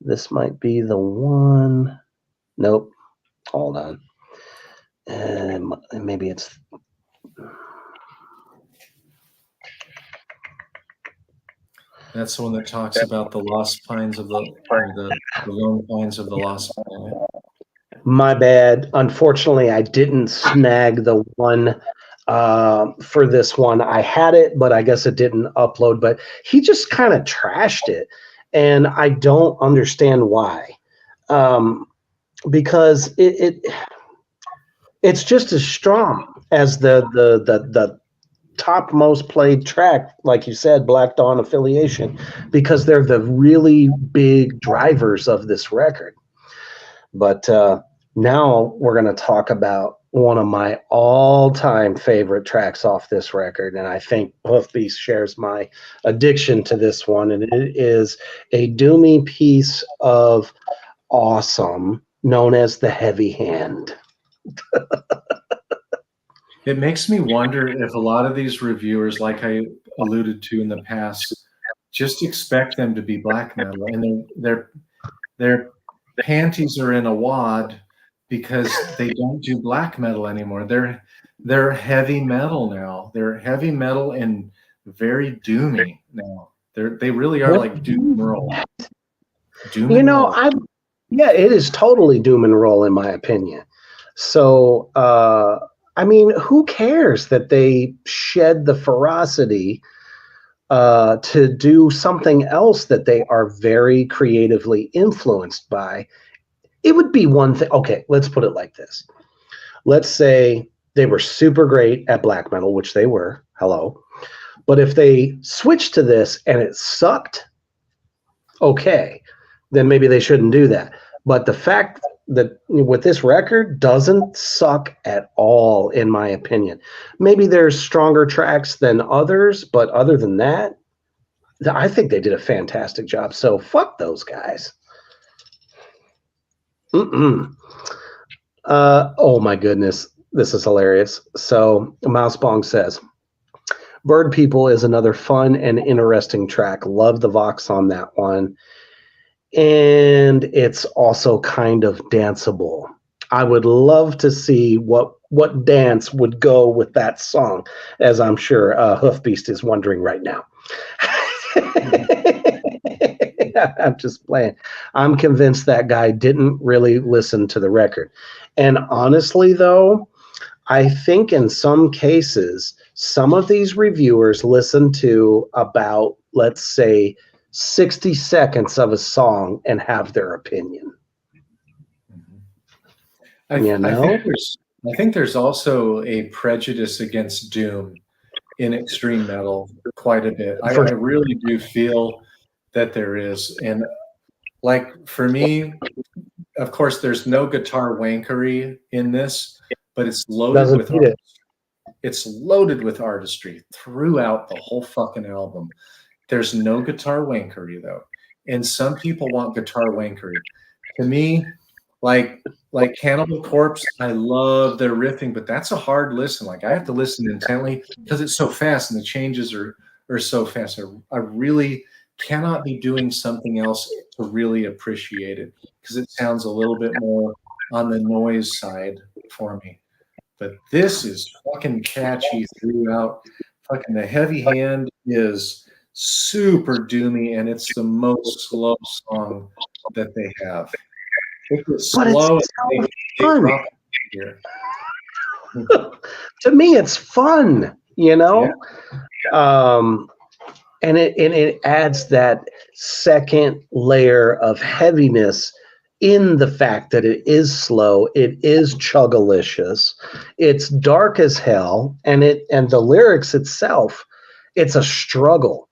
this might be the one. Nope. Hold on. Maybe it's... That's the one that talks about the lost pines of the lone pines of the lost planet. My bad. Unfortunately, I didn't snag the one for this one. I had it, but I guess it didn't upload. But he just kind of trashed it, and I don't understand why. Because it's just as strong as the top most played track, like you said, Black Dawn Affiliation, because they're the really big drivers of this record. But now we're going to talk about one of my all-time favorite tracks off this record, and I think both these shares my addiction to this one, and it is a doomy piece of awesome known as The Heavy Hand. It makes me wonder if a lot of these reviewers, like I alluded to in the past, just expect them to be black metal, and their panties are in a wad because they don't do black metal anymore. They're heavy metal now. They're heavy metal and very doomy now. They really are like doom roll. Doom You and know, roll. yeah, it is totally doom and roll in my opinion. So, I mean, who cares that they shed the ferocity to do something else that they are very creatively influenced by? It would be one thing. Okay, let's put it like this. Let's say they were super great at black metal, which they were. Hello. But if they switched to this and it sucked, okay, then maybe they shouldn't do that. But the fact that with this record doesn't suck at all, in my opinion. Maybe there's stronger tracks than others, but other than that, I think they did a fantastic job. So fuck those guys. Oh my goodness, this is hilarious. So Mouse Bong says, Bird People is another fun and interesting track. Love the Vox on that one. And it's also kind of danceable. I would love to see what dance would go with that song, as I'm sure Hoofbeast is wondering right now. I'm just playing. I'm convinced that guy didn't really listen to the record. And honestly, though, I think in some cases, some of these reviewers listen to about, let's say, 60 seconds of a song and have their opinion. I think there's also a prejudice against doom in extreme metal quite a bit. I really do feel that there is. And like for me, of course, there's no guitar wankery in this, but it's loaded with artistry. It's loaded with artistry throughout the whole fucking album. There's no guitar wankery though. And some people want guitar wankery. To me, like Cannibal Corpse, I love their riffing, but that's a hard listen. Like I have to listen intently because it's so fast and the changes are so fast. I really cannot be doing something else to really appreciate it because it sounds a little bit more on the noise side for me. But this is fucking catchy throughout. Fucking the Heavy Hand is super doomy, and it's the most slow song that they have. It's slow. They drop it here. To me, it's fun, you know? Yeah. And it adds that second layer of heaviness in the fact that it is slow, it is chuggalicious, it's dark as hell, and the lyrics itself, it's a struggle.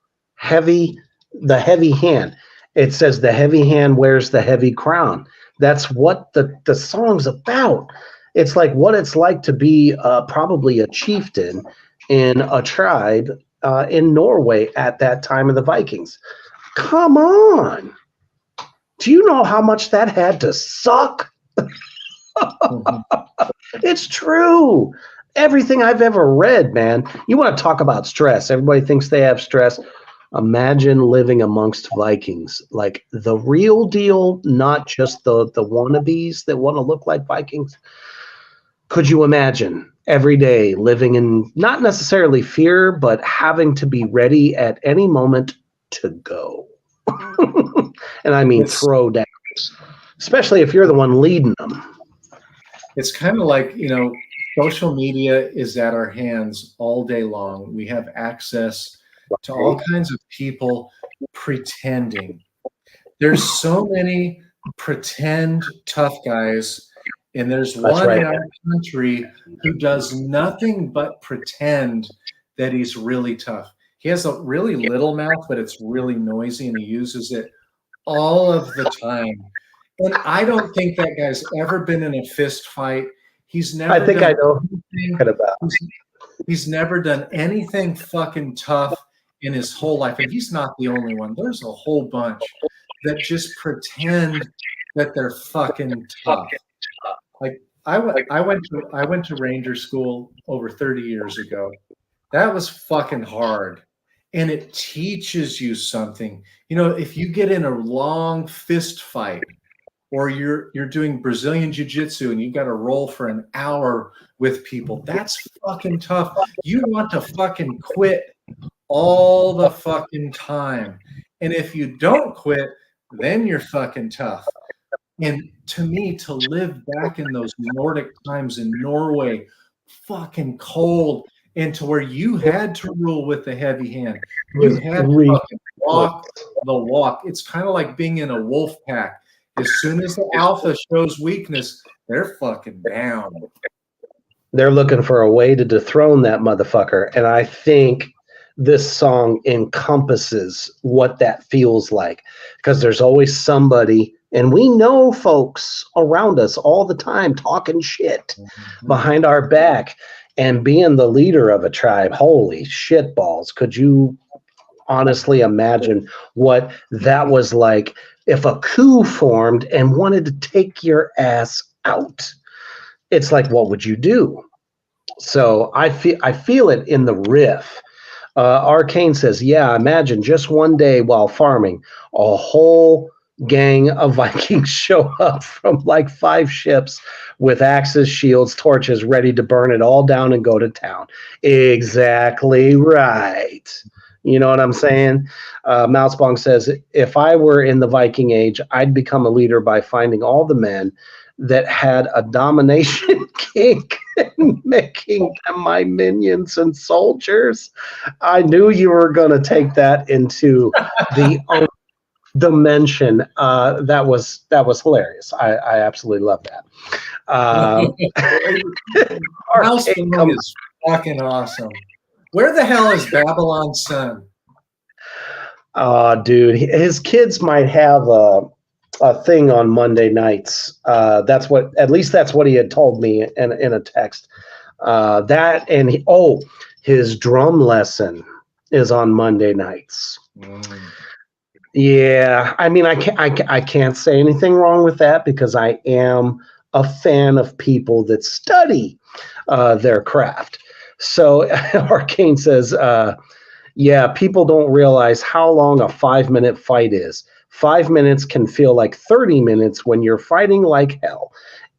The heavy hand. It says the heavy hand wears the heavy crown. That's what the song's about. It's like what it's like to be probably a chieftain in a tribe in Norway at that time of the Vikings. Come on. Do you know how much that had to suck? It's true. Everything I've ever read, man. You want to talk about stress. Everybody thinks they have stress. Imagine living amongst Vikings, like the real deal, not just the wannabes that want to look like Vikings. Could you imagine every day living in not necessarily fear, but having to be ready at any moment to go? And I mean throw down, especially if you're the one leading them. It's kind of like, social media is at our hands all day long. We have access to all kinds of people pretending. There's so many pretend tough guys, and there's one in our country who does nothing but pretend that he's really tough. He has a really little mouth, but it's really noisy, and he uses it all of the time. And I don't think that guy's ever been in a fist fight. He's never. I think I know. He's never done anything fucking tough in his whole life, and he's not the only one. There's a whole bunch that just pretend that they're fucking tough. Like I went to Ranger school over 30 years ago. That was fucking hard. And it teaches you something. If you get in a long fist fight or you're doing Brazilian jiu-jitsu and you got to roll for an hour with people, that's fucking tough. You want to fucking quit all the fucking time. And if you don't quit, then you're fucking tough. And to me, to live back in those Nordic times in Norway, fucking cold, and to where you had to rule with the heavy hand. You had to fucking walk the walk. It's kind of like being in a wolf pack. As soon as the alpha shows weakness, they're fucking down. They're looking for a way to dethrone that motherfucker. And I think this song encompasses what that feels like, because there's always somebody, and we know folks around us all the time talking shit behind our back and being the leader of a tribe. Holy shit balls. Could you honestly imagine what that was like if a coup formed and wanted to take your ass out? It's like, what would you do? So I feel it in the riff. Arcane says, yeah, imagine just one day while farming, a whole gang of Vikings show up from like 5 ships with axes, shields, torches, ready to burn it all down and go to town. Exactly right. You know what I'm saying? Mousebong says, if I were in the Viking Age, I'd become a leader by finding all the men that had a domination kink and making them my minions and soldiers. I knew you were going to take that into the dimension. That was hilarious. I absolutely love that. Mousebong is fucking awesome. Where the hell is Babylon's son? Dude, his kids might have a thing on Monday nights. That's what he had told me in a text. That and his drum lesson is on Monday nights. Yeah, I mean, I can't say anything wrong with that, because I am a fan of people that study their craft. So Arcane says, yeah, people don't realize how long a 5-minute fight is. 5 minutes can feel like 30 minutes when you're fighting like hell.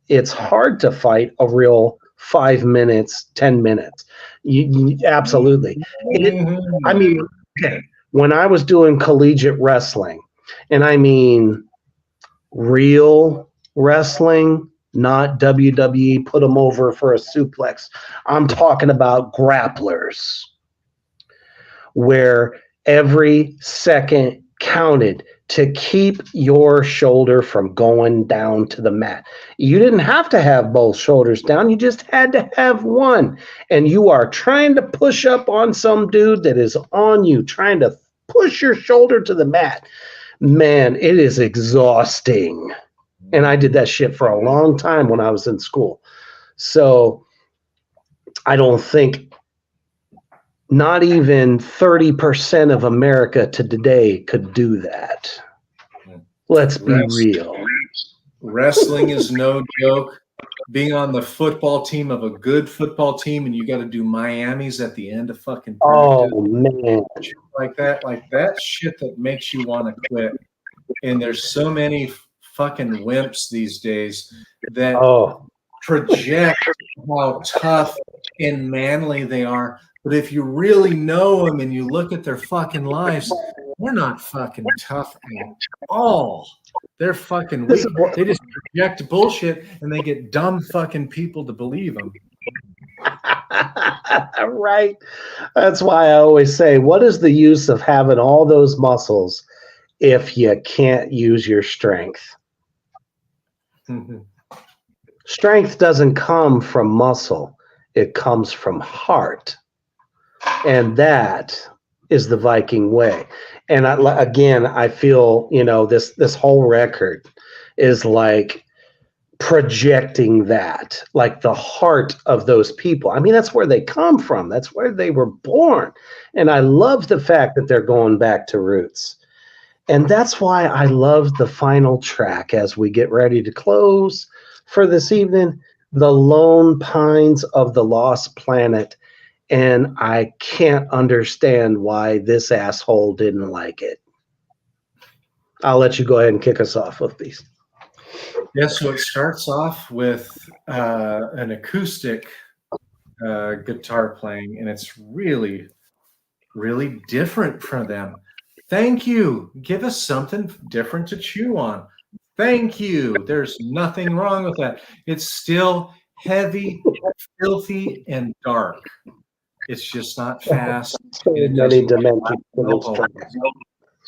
It's hard to fight a real 5 minutes, 10 minutes. You absolutely. I mean, okay, when I was doing collegiate wrestling, and I mean real wrestling, not WWE, put them over for a suplex. I'm talking about grapplers, where every second counted to keep your shoulder from going down to the mat. You didn't have to have both shoulders down. You just had to have one. And you are trying to push up on some dude that is on you, trying to push your shoulder to the mat. Man, it is exhausting. And I did that shit for a long time when I was in school. So I don't think not even 30% of America to today could do that. Let's be real. Wrestling is no joke. Being on the football team of a good football team, and you got to do Miamis at the end of fucking practice. Oh man, like that shit that makes you want to quit. And there's so many fucking wimps these days that project how tough and manly they are. But if you really know them and you look at their fucking lives, they're not fucking tough at all. They're fucking weak. They just project bullshit and they get dumb fucking people to believe them. Right. That's why I always say, what is the use of having all those muscles if you can't use your strength? Mm-hmm. Strength doesn't come from muscle. It comes from heart. And that is the Viking way. And I feel, this whole record is like projecting that, like the heart of those people. I mean, that's where they come from. That's where they were born. And I love the fact that they're going back to roots. And that's why I love the final track as we get ready to close for this evening, The Lone Pines of the Lost Planet. And I can't understand why this asshole didn't like it. I'll let you go ahead and kick us off with these. Yeah, so it starts off with an acoustic guitar playing, and it's really, really different for them. Thank you. Give us something different to chew on. Thank you. There's nothing wrong with that. It's still heavy, filthy, and dark. It's just not fast. So And it many doesn't dimensions to no this vocals. track.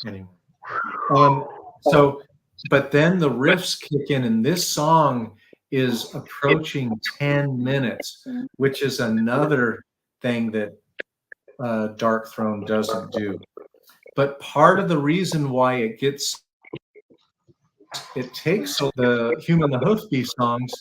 Anyway. But then the riffs kick in, and this song is approaching 10 minutes, which is another thing that Darkthrone doesn't do. But part of the reason why it takes the Human the Hoofbeast songs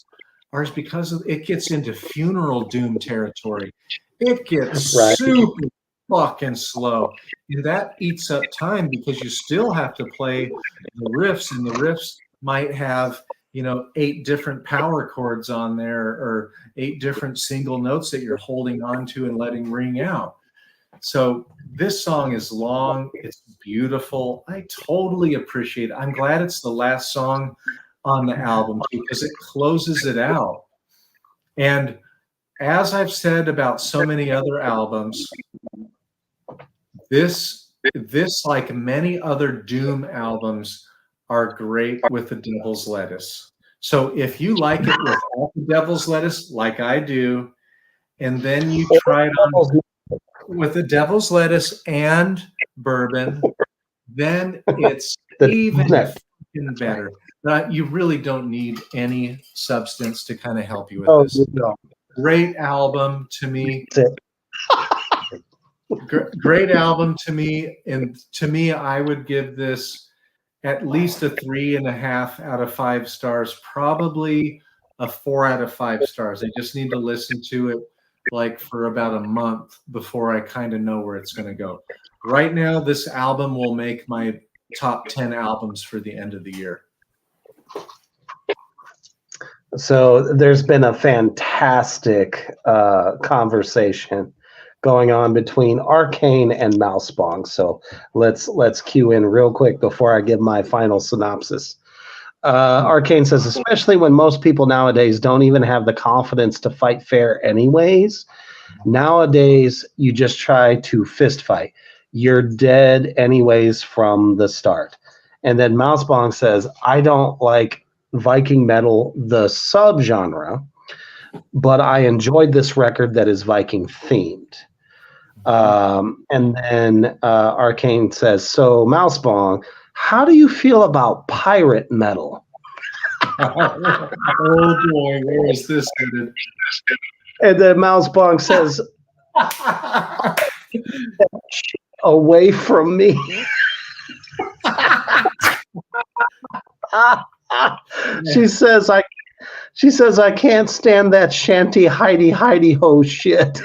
is because it gets into funeral doom territory. It gets super fucking slow, and that eats up time because you still have to play the riffs, and the riffs might have 8 different power chords on there, or 8 different single notes that you're holding on to and letting ring out. So this song is long. It's beautiful. I totally appreciate it. I'm glad it's the last song on the album because it closes it out. And as I've said about so many other albums, this like many other Doom albums are great with the Devil's Lettuce. So if you like it without the Devil's Lettuce, like I do, and then you try it on with the Devil's Lettuce and bourbon, then it's even better. You really don't need any substance to kind of help you with this. Great album to me. Great album to me. And to me, I would give this at least a 3.5 out of 5 stars, probably a 4 out of 5 stars. I just need to listen to it like for about a month before I kind of know where it's going to go. Right now, this album will make my top 10 albums for the end of the year. So there's been a fantastic conversation going on between Arcane and Mousebong. So let's cue in real quick before I give my final synopsis. Arcane says, especially when most people nowadays don't even have the confidence to fight fair anyways. Nowadays, you just try to fist fight. You're dead anyways from the start. And then Mousebong says, I don't like Viking metal, the subgenre, but I enjoyed this record that is Viking themed. And then Arcane says, so Mousebong, how do you feel about pirate metal? Oh boy, where is this headed? And then Mousebong says, away from me. She says I can't stand that shanty Heidi ho shit.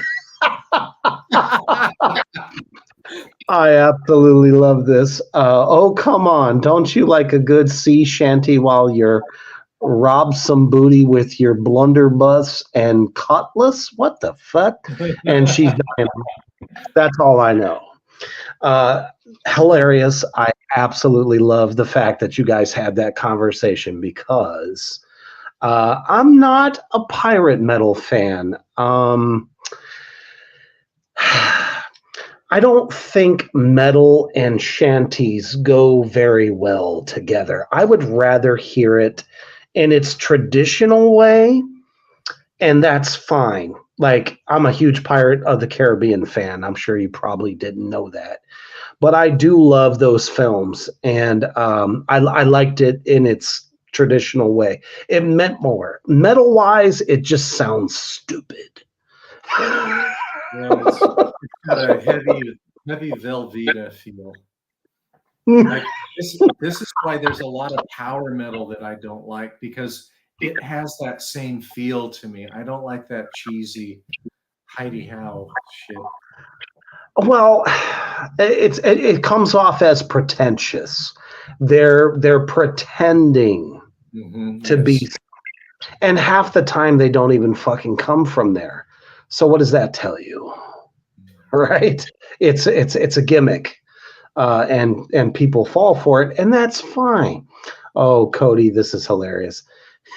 I absolutely love this. Oh, come on. Don't you like a good sea shanty while you're rob some booty with your blunderbuss and cutlass? What the fuck? And she's dying. That's all I know. Hilarious. I absolutely love the fact that you guys had that conversation because I'm not a pirate metal fan. I don't think metal and shanties go very well together. I would rather hear it in its traditional way, and that's fine. Like, I'm a huge Pirate of the Caribbean fan. I'm sure you probably didn't know that. But I do love those films, and I liked it in its traditional way. It meant more. Metal-wise, it just sounds stupid. Yeah, it's got a heavy Velveeta feel. Like, this is why there's a lot of power metal that I don't like, because it has that same feel to me. I don't like that cheesy Heidi How shit. Well, it comes off as pretentious. They're pretending to be, and half the time they don't even fucking come from there. So what does that tell you? Right? It's a gimmick, and people fall for it, and that's fine. Oh, Cody, this is hilarious.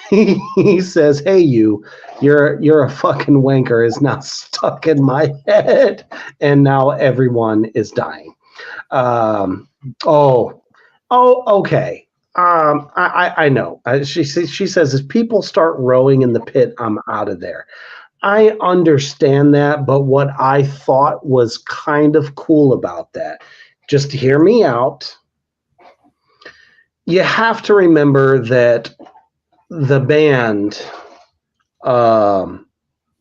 He says, "Hey, you're a fucking wanker" is now stuck in my head, and now everyone is dying. Okay. I know. She says if people start rowing in the pit, I'm out of there. I understand that, but what I thought was kind of cool about that, just hear me out. You have to remember that the band, God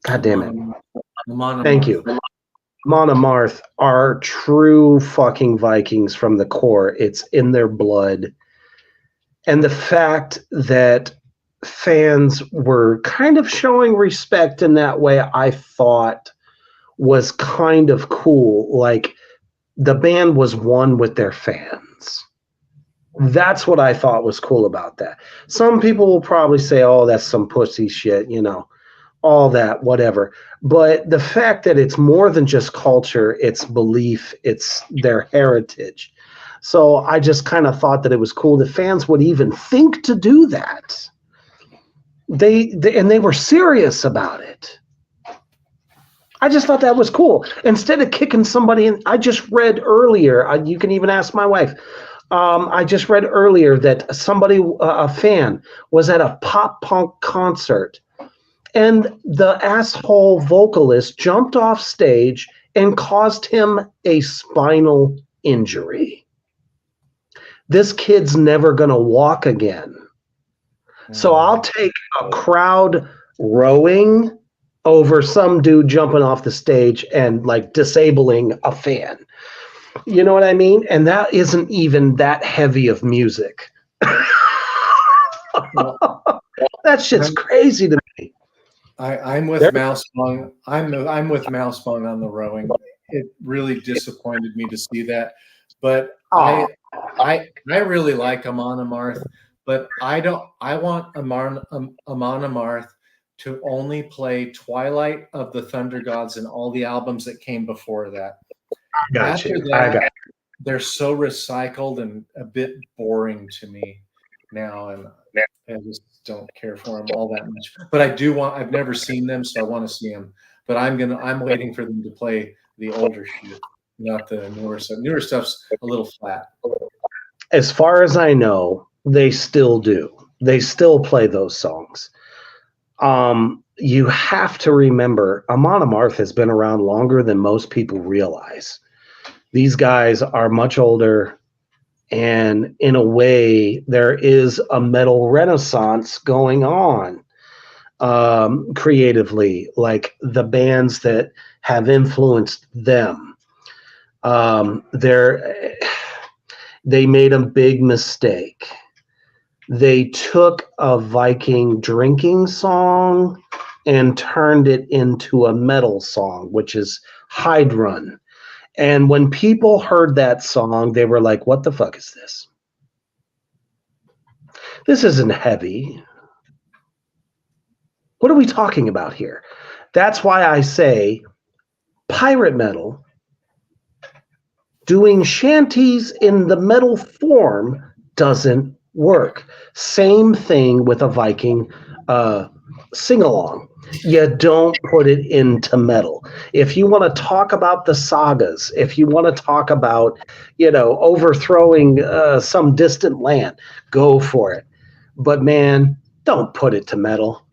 damn it. Thank you. Amon Amarth are true fucking Vikings from the core. It's in their blood. And the fact that fans were kind of showing respect in that way, I thought was kind of cool. Like the band was one with their fans. That's what I thought was cool about that. Some people will probably say, oh, that's some pussy shit, all that, whatever. But the fact that it's more than just culture, it's belief, it's their heritage. So I just kind of thought that it was cool that fans would even think to do that. They were serious about it. I just thought that was cool. Instead of kicking somebody in, I just read earlier, you can even ask my wife, I just read earlier that somebody, a fan, was at a pop punk concert, and the asshole vocalist jumped off stage and caused him a spinal injury. This kid's never going to walk again. So I'll take a crowd rowing over some dude jumping off the stage and like disabling a fan. You know what I mean? And that isn't even that heavy of music. That's just crazy to me. I'm with Mousebong. I'm with Mousebong on the rowing. It really disappointed me to see that, but I really like Amon Amarth, but I want Amon Amarth to only play Twilight of the Thunder Gods and all the albums that came before that. They're so recycled and a bit boring to me now, and I just don't care for them all that much. But I've never seen them, so I want to see them. But I'm waiting for them to play the older shit, not the newer stuff. Newer stuff's a little flat. As far as I know, they still do. They still play those songs. You have to remember, Amon Amarth has been around longer than most people realize. These guys are much older, and in a way, there is a metal renaissance going on creatively, like the bands that have influenced them. They made a big mistake. They took a Viking drinking song and turned it into a metal song, which is Heidrun. And when people heard that song, they were like, what the fuck is this? This isn't heavy. What are we talking about here? That's why I say pirate metal, doing shanties in the metal form doesn't work. Same thing with a Viking sing-along. You don't put it into metal. If you want to talk about the sagas, if you want to talk about, overthrowing some distant land, go for it. But man, don't put it to metal.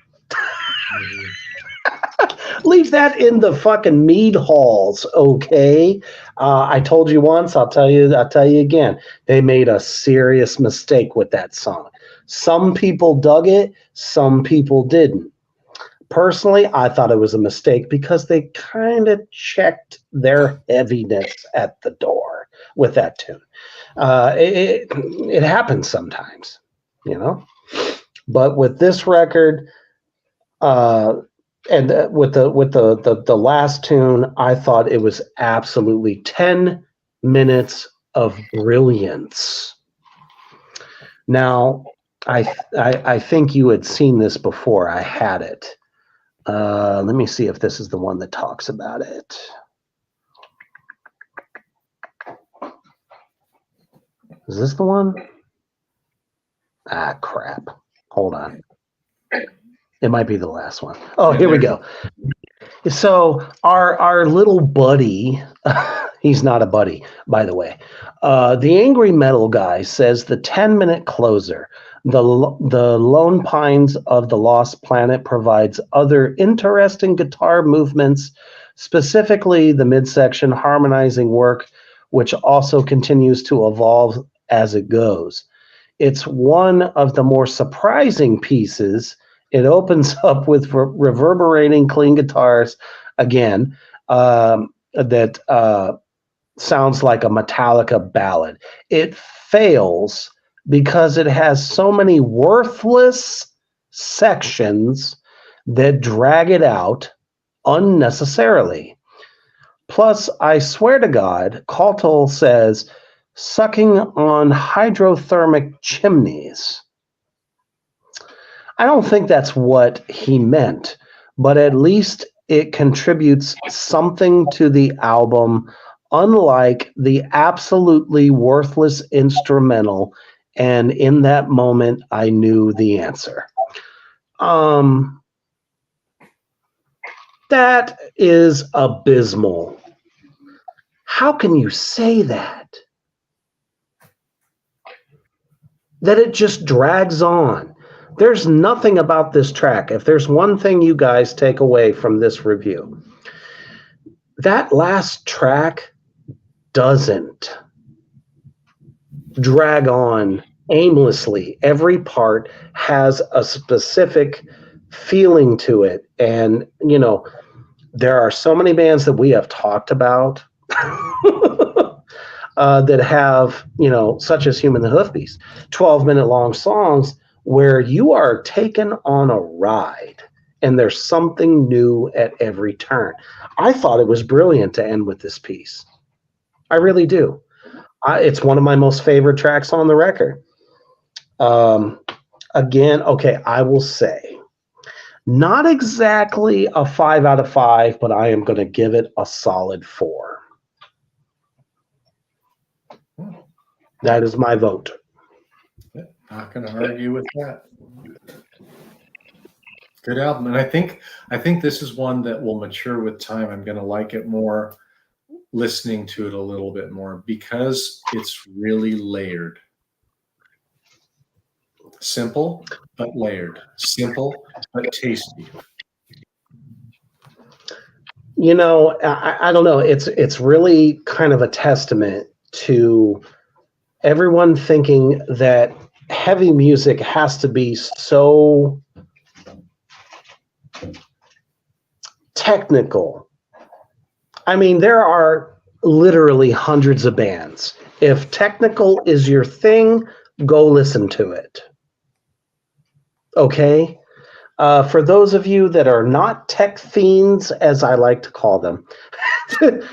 Leave that in the fucking mead halls, okay? I told you once, I'll tell you again. They made a serious mistake with that song. Some people dug it, some people didn't. Personally, I thought it was a mistake because they kind of checked their heaviness at the door with that tune. It happens sometimes, But with this record, and with the last tune, I thought it was absolutely 10 minutes of brilliance. Now, I think you had seen this before. I had it. Let me see if this is the one that talks about it. Is this the one? Ah, crap. Hold on. It might be the last one. Oh, here we go. So our little buddy, he's not a buddy, by the way. The Angry Metal guy says the 10-minute closer, the Lone Pines of the Lost Planet provides other interesting guitar movements, specifically the midsection harmonizing work, which also continues to evolve as it goes. It's one of the more surprising pieces. It opens up with reverberating clean guitars again, that sounds like a Metallica ballad. It fails because it has so many worthless sections that drag it out unnecessarily. Plus, I swear to God, Cautel says, sucking on hydrothermic chimneys. I don't think that's what he meant, but at least it contributes something to the album, unlike the absolutely worthless instrumental. And in that moment, I knew the answer. That is abysmal. How can you say that? That it just drags on. There's nothing about this track. If there's one thing you guys take away from this review, that last track doesn't drag on aimlessly. Every part has a specific feeling to it. And, you know, there are so many bands that we have talked about that have, you know, such as Human the Hoofbeast, 12-minute long songs where you are taken on a ride and there's something new at every turn. I thought it was brilliant to end with this piece. I really do. It's one of my most favorite tracks on the record. Again, okay, I will say, not exactly a 5 out of 5, but I am going to give it a solid 4. That is my vote. Not going to argue with that. Good album, and I think this is one that will mature with time. I'm going to like it more, listening to it a little bit more, because it's really layered. Simple but layered. Simple but tasty. You know, I don't know. It's really kind of a testament to everyone thinking that heavy music has to be so technical. I mean, there are literally hundreds of bands. If technical is your thing, go listen to it. Okay? For those of you that are not tech fiends, as I like to call them,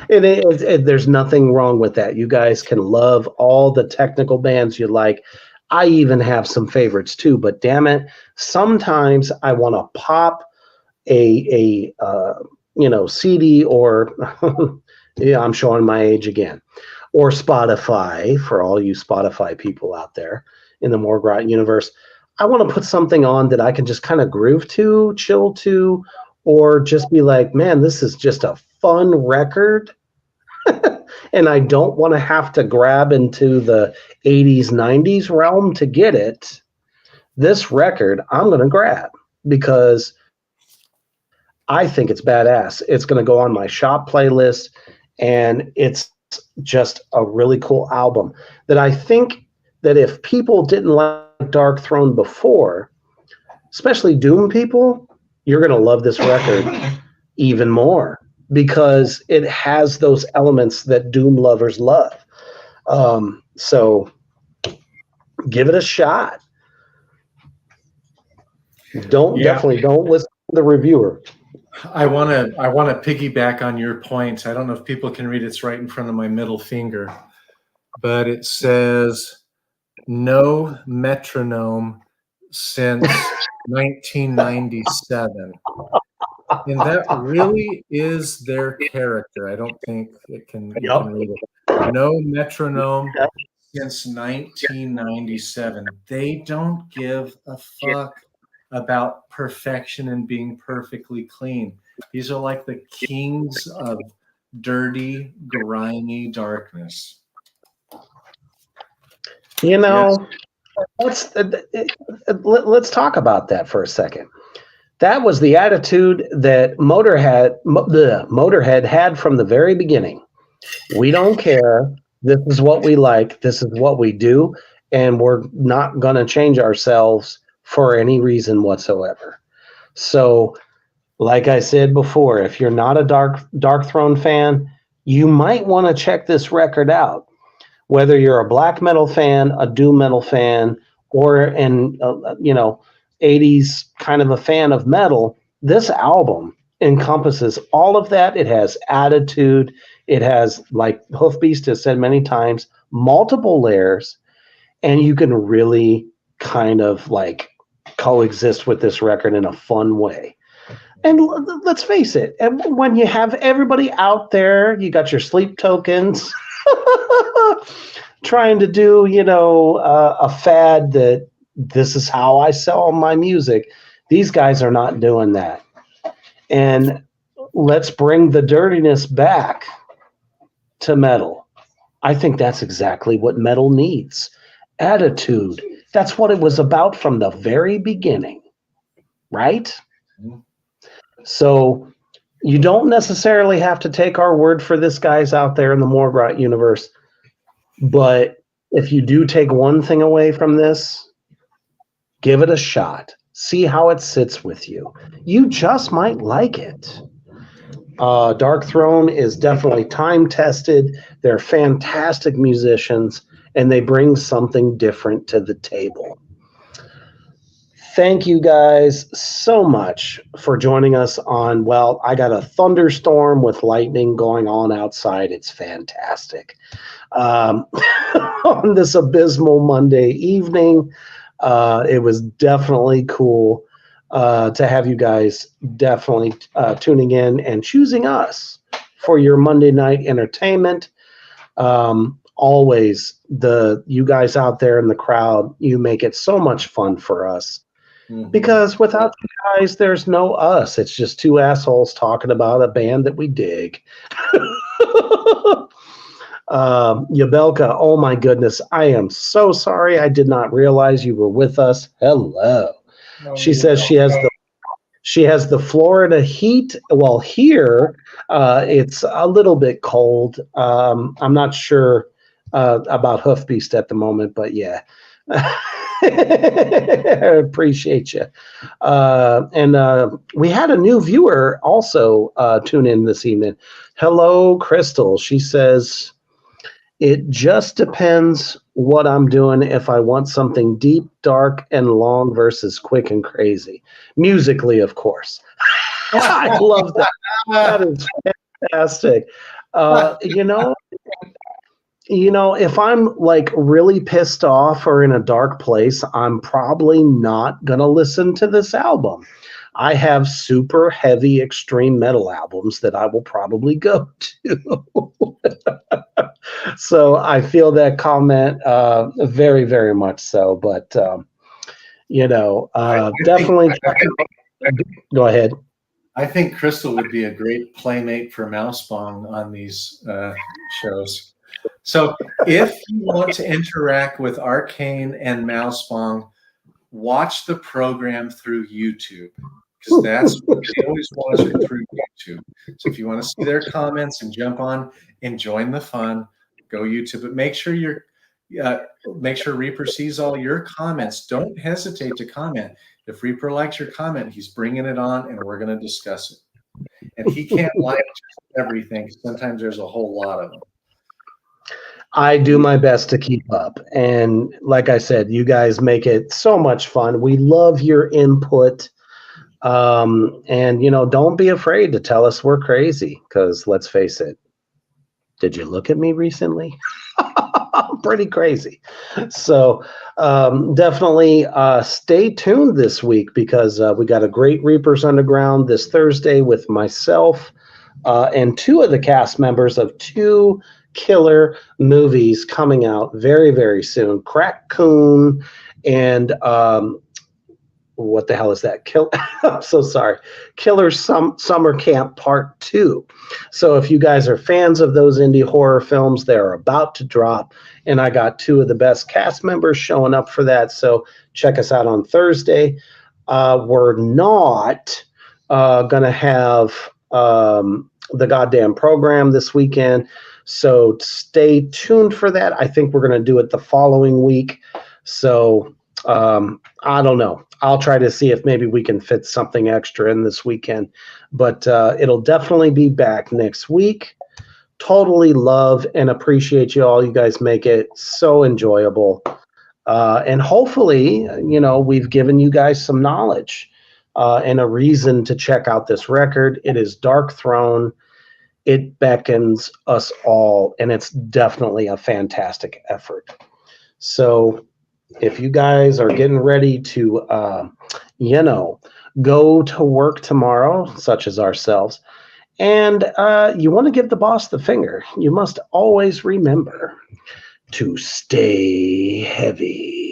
there's nothing wrong with that. You guys can love all the technical bands you like. I even have some favorites too, but damn it, sometimes I want to pop a CD or yeah, I'm showing my age again, or Spotify for all you Spotify people out there in the Morgrot universe. I want to put something on that I can just kind of groove to, chill to, or just be like, man, this is just a fun record. And I don't want to have to grab into the 80s, 90s realm to get it. This record, I'm going to grab because I think it's badass. It's going to go on my shop playlist, and it's just a really cool album that I think that if people didn't like Dark Throne before, especially Doom people, you're going to love this record even more because it has those elements that Doom lovers love. So give it a shot. Definitely don't listen to the reviewer. I want to piggyback on your point. I don't know if people can read it's right in front of my middle finger, but it says no metronome since 1997. And that really is their character. I don't think it can read it. No metronome since 1997. They don't give a fuck about perfection and being perfectly clean. These are like the kings of dirty, grimy darkness. You know, let's talk about that for a second. That was the attitude that Motorhead had from the very beginning. We don't care. This is what we like. This is what we do, and we're not going to change ourselves for any reason whatsoever. So, like I said before, if you're not a Dark Throne fan, you might want to check this record out. Whether you're a black metal fan, a doom metal fan, or an 80s kind of a fan of metal, this album encompasses all of that. It has attitude. It has, like Hoofbeast has said many times, multiple layers, and you can really kind of like coexist with this record in a fun way. And let's face it, when you have everybody out there, you got your Sleep Tokens trying to do, a fad that this is how I sell my music. These guys are not doing that. And let's bring the dirtiness back to metal. I think that's exactly what metal needs. Attitude. That's what it was about from the very beginning, right? Mm-hmm. So you don't necessarily have to take our word for this, guys out there in the Morgrot universe. But if you do take one thing away from this, give it a shot. See how it sits with you. You just might like it. Dark Throne is definitely time-tested. They're fantastic musicians, and they bring something different to the table. Thank you guys so much for joining us on, I got a thunderstorm with lightning going on outside. It's fantastic. On this abysmal Monday evening, it was definitely cool to have you guys definitely tuning in and choosing us for your Monday night entertainment. Always, you guys out there in the crowd, you make it so much fun for us. Mm-hmm. Because without you guys, there's no us. It's just two assholes talking about a band that we dig. Yabelka, oh my goodness, I am so sorry. I did not realize you were with us. Hello. She says she has the Florida heat. Well, here it's a little bit cold. I'm not sure about Hoofbeast at the moment, but yeah. I appreciate you. And we had a new viewer also tune in this evening. Hello, Crystal. She says, it just depends what I'm doing if I want something deep, dark, and long versus quick and crazy. Musically, of course. I love that. That is fantastic. If I'm like really pissed off or in a dark place, I'm probably not going to listen to this album. I have super heavy extreme metal albums that I will probably go to. So I feel that comment very, very much so. But, definitely go ahead. I think Crystal would be a great playmate for Mousebong on these shows. So if you want to interact with Arcane and Mousebong, watch the program through YouTube, because that's what they always watch it through YouTube. So if you want to see their comments and jump on and join the fun, go YouTube. But make sure Reaper sees all your comments. Don't hesitate to comment. If Reaper likes your comment, he's bringing it on, and we're going to discuss it. And he can't like everything. Sometimes there's a whole lot of them. I do my best to keep up. And like I said, you guys make it so much fun. We love your input. And, don't be afraid to tell us we're crazy, because let's face it. Did you look at me recently? I'm pretty crazy. So definitely stay tuned this week, because we got a great Reapers Underground this Thursday with myself and two of the cast members of two killer movies coming out very, very soon. Crack Coon and what the hell is that? I'm so sorry. Killer Summer Camp Part 2. So if you guys are fans of those indie horror films, they're about to drop. And I got 2 of the best cast members showing up for that. So check us out on Thursday. We're not going to have the goddamn program this weekend. So stay tuned for that. I think we're going to do it the following week. So I don't know. I'll try to see if maybe we can fit something extra in this weekend. But it'll definitely be back next week. Totally love and appreciate you all. You guys make it so enjoyable. And hopefully, we've given you guys some knowledge and a reason to check out this record. It is Dark Throne. It beckons us all, and it's definitely a fantastic effort. So if you guys are getting ready to, go to work tomorrow, such as ourselves, and you want to give the boss the finger, you must always remember to stay heavy.